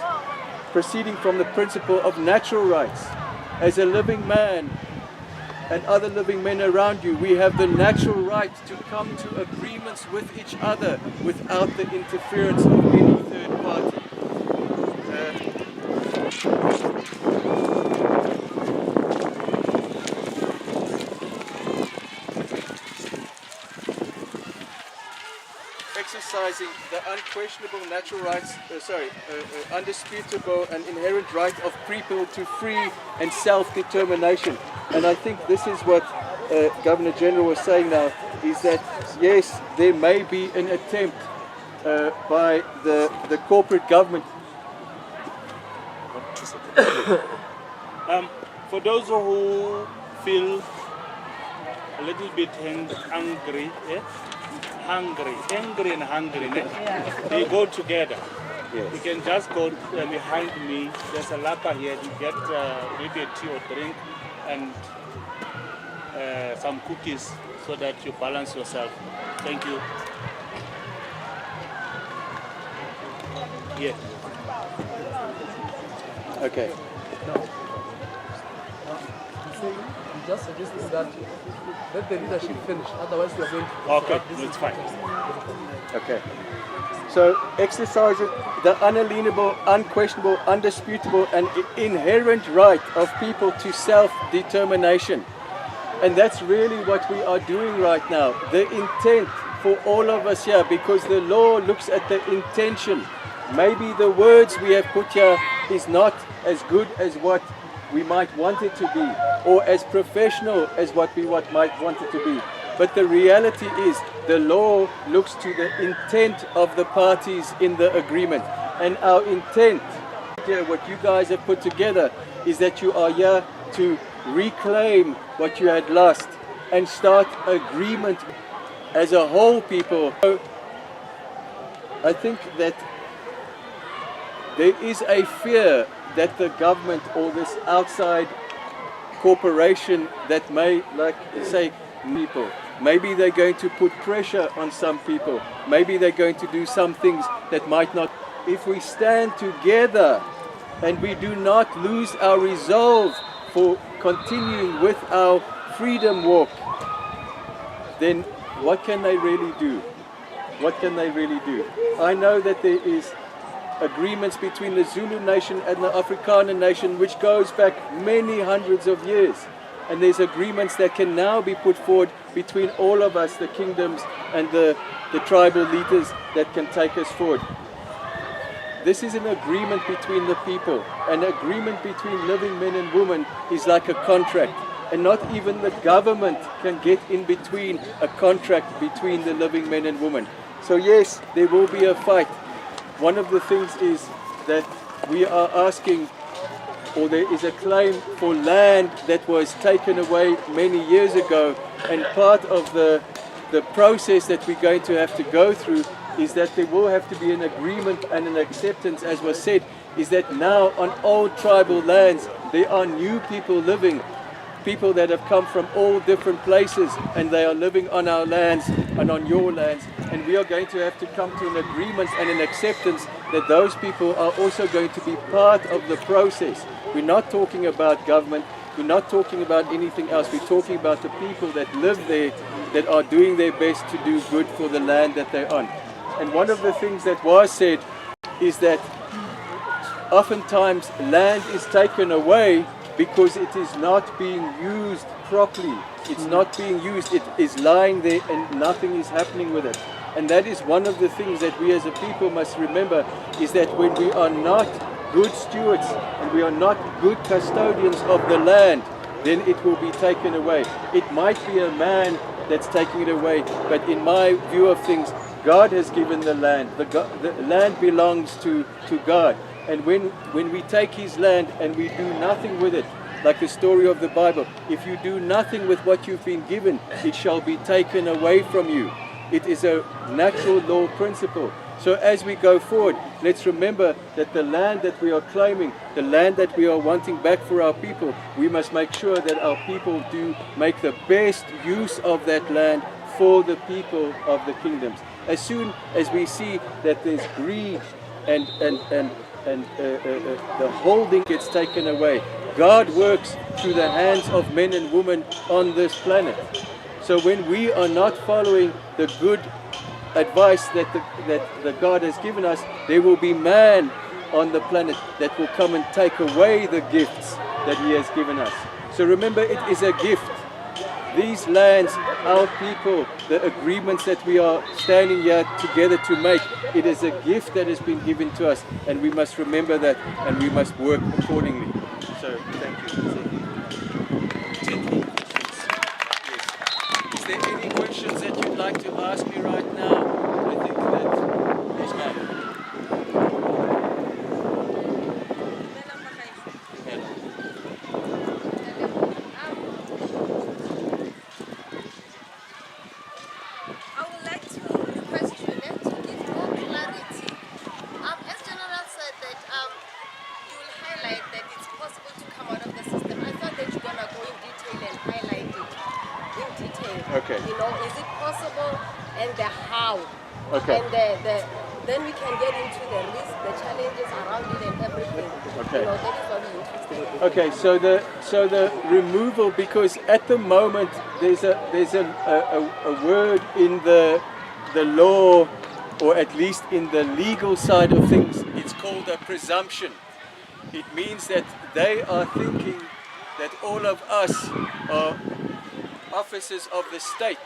Proceeding from the principle of natural rights, as a living man and other living men around you, we have the natural right to come to agreements with each other without the interference of any third party. Exercising the unquestionable natural rights, undisputable and inherent right of people to free and self-determination. And I think this is what Governor General was saying now, is that yes, there may be an attempt by the corporate government. For those who feel a little bit angry, angry and hungry, they go together. Yes. You can just go behind me. There's a lapa here. You get maybe a tea or drink and some cookies so that you balance yourself. Thank you. Yeah. Okay. We just suggested that let the leadership finish, otherwise we are going to... Okay, that's fine. Okay. So exercising the unalienable, unquestionable, undisputable and inherent right of people to self-determination. And that's really what we are doing right now. The intent for all of us here, because the law looks at the intention. Maybe the words we have put here is not as good as what we might want it to be, or as professional as what we might want it to be. But the reality is the law looks to the intent of the parties in the agreement. And our intent here, what you guys have put together, is that you are here to reclaim what you had lost and start agreement as a whole, people. So I think that there is a fear that the government or this outside corporation that may, like, say, people, maybe they're going to put pressure on some people, maybe they're going to do some things that might not. If we stand together and we do not lose our resolve for continuing with our freedom walk, then what can they really do? What can they really do? I know that there is agreements between the Zulu nation and the Afrikaner nation which goes back many hundreds of years, and there's agreements that can now be put forward between all of us, the kingdoms and the tribal leaders, that can take us forward. This is an agreement between the people. An agreement between living men and women is like a contract, and not even the government can get in between a contract between the living men and women. So yes, there will be a fight. One of the things is that we are asking, or there is a claim for land that was taken away many years ago, and part of the process that we're going to have to go through is that there will have to be an agreement and an acceptance, as was said, is that now on old tribal lands there are new people living, people that have come from all different places, and they are living on our lands and on your lands, and we are going to have to come to an agreement and an acceptance that those people are also going to be part of the process. We're not talking about government, we're not talking about anything else, we're talking about the people that live there, that are doing their best to do good for the land that they're on. And one of the things that was said is that oftentimes land is taken away because it is not being used properly. It's not being used, it is lying there and nothing is happening with it. And that is one of the things that we as a people must remember, is that when we are not good stewards and we are not good custodians of the land, then it will be taken away. It might be a man that's taking it away, but in my view of things, God has given the land. The land belongs to God. And when we take his land and we do nothing with it, like the story of the Bible, if you do nothing with what you've been given, it shall be taken away from you. It is a natural law principle. So as we go forward, let's remember that the land that we are claiming, the land that we are wanting back for our people, we must make sure that our people do make the best use of that land for the people of the kingdoms. As soon as we see that there's greed and the holding gets taken away, God works through the hands of men and women on this planet. So when we are not following the good advice that the God has given us, there will be man on the planet that will come and take away the gifts that he has given us. So remember, it is a gift. These lands, our people, the agreements that we are standing here together to make, it is a gift that has been given to us, and we must remember that, and we must work accordingly. So, thank you. Is there any questions that you'd like to ask me right now? I think that, yes ma'am. Okay. You know, is it possible, and the how? Okay. And then we can get into the risk, the challenges around it, and everything. Okay. You know, that is what we're interested in. Okay. So the removal, because at the moment there's a word in the law, or at least in the legal side of things, it's called a presumption. It means that they are thinking that all of us are officers of the state,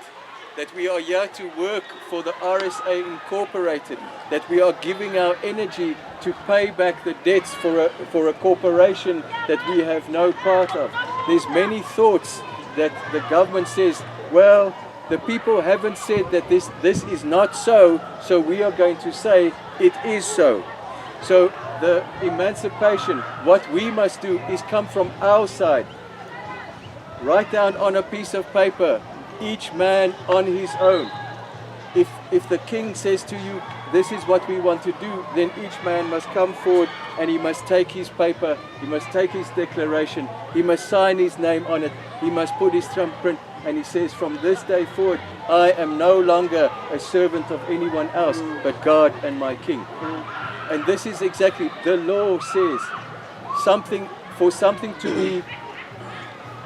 that we are here to work for the RSA Incorporated, that we are giving our energy to pay back the debts for a corporation that we have no part of. There's many thoughts that the government says, well, the people haven't said that this is not so, so we are going to say it is so. So the emancipation, what we must do is come from our side. Write down on a piece of paper, each man on his own. If the king says to you, this is what we want to do, then each man must come forward and he must take his paper, he must take his declaration, he must sign his name on it, he must put his thumbprint, and he says, from this day forward, I am no longer a servant of anyone else but God and my king. And this is exactly, the law says, for something to be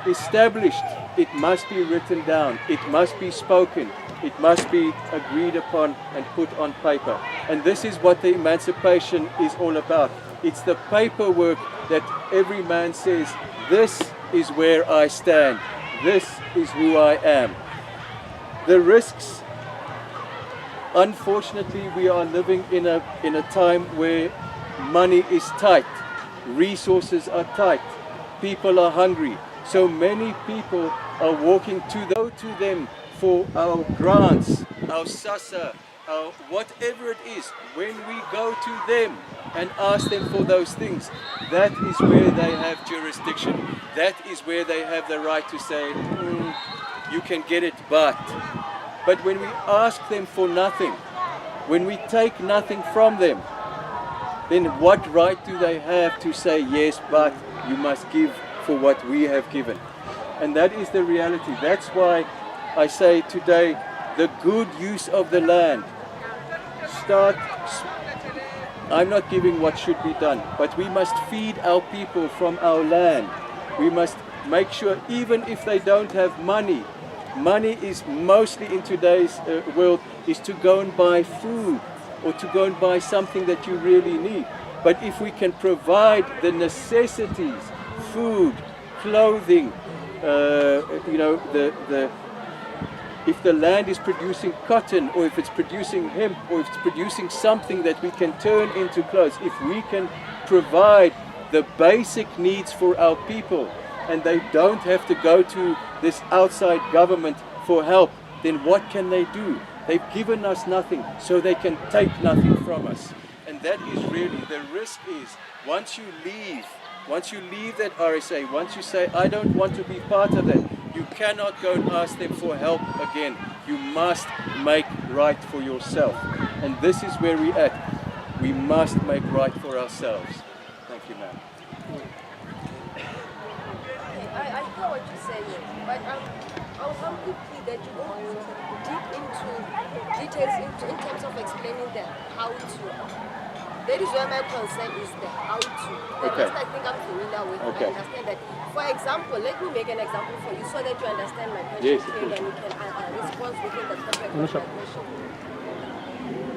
established, it must be written down, it must be spoken, it must be agreed upon and put on paper. And this is what the emancipation is all about. It's the paperwork that every man says, this is where I stand, this is who I am. The risks, unfortunately, we are living in a time where money is tight, resources are tight, people are hungry. So many people are walking to them for our grants, our SASSA, our whatever it is. When we go to them and ask them for those things, that is where they have jurisdiction. That is where they have the right to say, you can get it, but when we ask them for nothing, when we take nothing from them, then what right do they have to say, yes, but you must give for what we have given? And that is the reality. That's why I say today, the good use of the land. I'm not giving what should be done, but we must feed our people from our land. We must make sure, even if they don't have money, money is mostly in today's world is to go and buy food or to go and buy something that you really need. But if we can provide the necessities, food, clothing, if the land is producing cotton, or if it's producing hemp, or if it's producing something that we can turn into clothes, if we can provide the basic needs for our people, and they don't have to go to this outside government for help, then what can they do? They've given us nothing, so they can take nothing from us. And that is really, the risk is, once you leave that RSA, once you say, I don't want to be part of that, you cannot go and ask them for help again. You must make right for yourself. And this is where we're at. We must make right for ourselves. Thank you, ma'am. I hear what you're saying, but I'll humbly plead that you go deep into details in terms of explaining the how to. That is where my concern is, the how to. The Okay. rest I think I'm familiar with. Okay. I understand that. For example, let me make an example for you so that you understand my question Yes, of clearly course. and you can respond within the context of my question.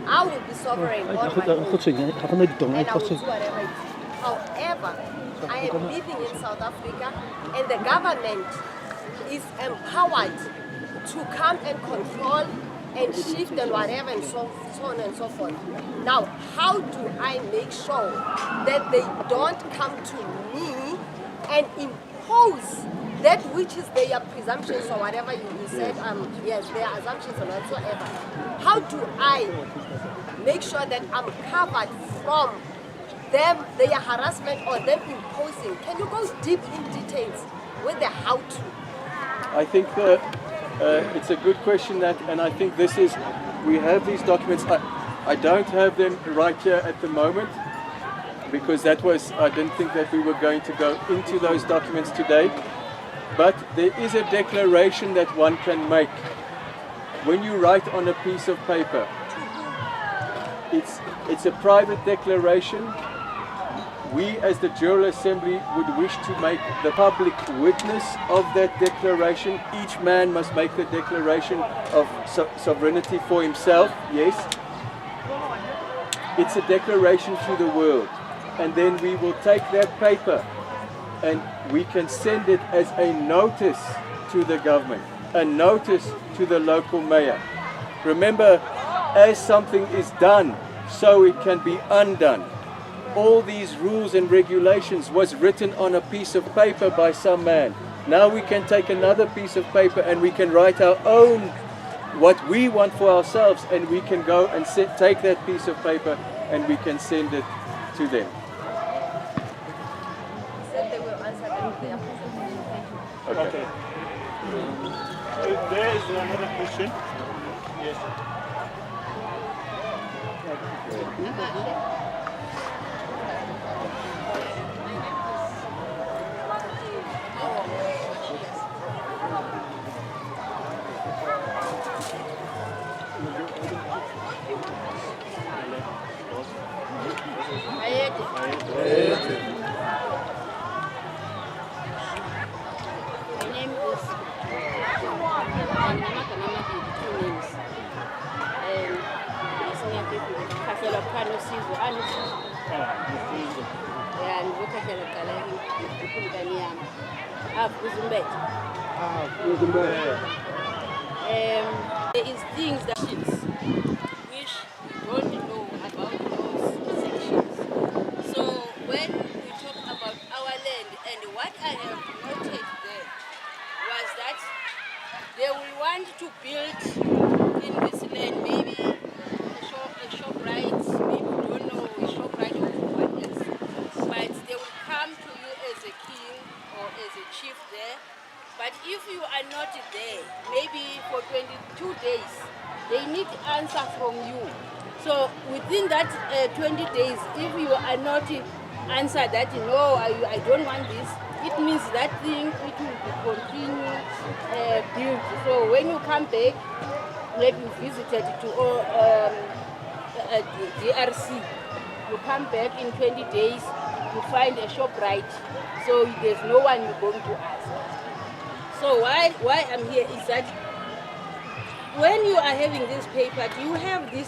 I will be sovereign on my own, and I will do whatever it is. However, I am living in South Africa, and the government is empowered to come and control and shift and whatever and so on and so forth. Now, how do I make sure that they don't come to me and impose that which is their presumptions or whatever you said, yes, their assumptions or whatsoever. How do I make sure that I'm covered from them, their harassment or them imposing? Can you go deep in details with the how to? I think it's a good question, and I think this is, we have these documents. I don't have them right here at the moment because I didn't think that we were going to go into those documents today. But there is a declaration that one can make when you write on a piece of paper. It's a private declaration. We as the General Assembly would wish to make the public witness of that declaration. Each man must make the declaration of sovereignty for himself, yes. It's a declaration to the world. And then we will take that paper and we can send it as a notice to the government, a notice to the local mayor. Remember, as something is done, so it can be undone. All these rules and regulations was written on a piece of paper by some man. Now we can take another piece of paper and we can write our own, what we want for ourselves, and we can go and take that piece of paper and we can send it to them. Said they will answer them with their presentation. Thank you. Okay. There is another question. Yes. My name is two names. There is things that which don't know about those sections. So when we talk about our land, and what I have noted there was that they will want to build in this land maybe a shop rights, maybe don't know a shop right or what else. But they will come to you as a king or as a chief there. But if you are not there, maybe for 22 days, they need answer from you. So within that 20 days, if you are not answer that, no, I don't want this, it means that thing, it will be continued built. So when you come back, maybe you visited to DRC, you come back in 20 days, you find a shop right, so there's no one you're going to ask. So why I'm here is that when you are having this paper, do you have this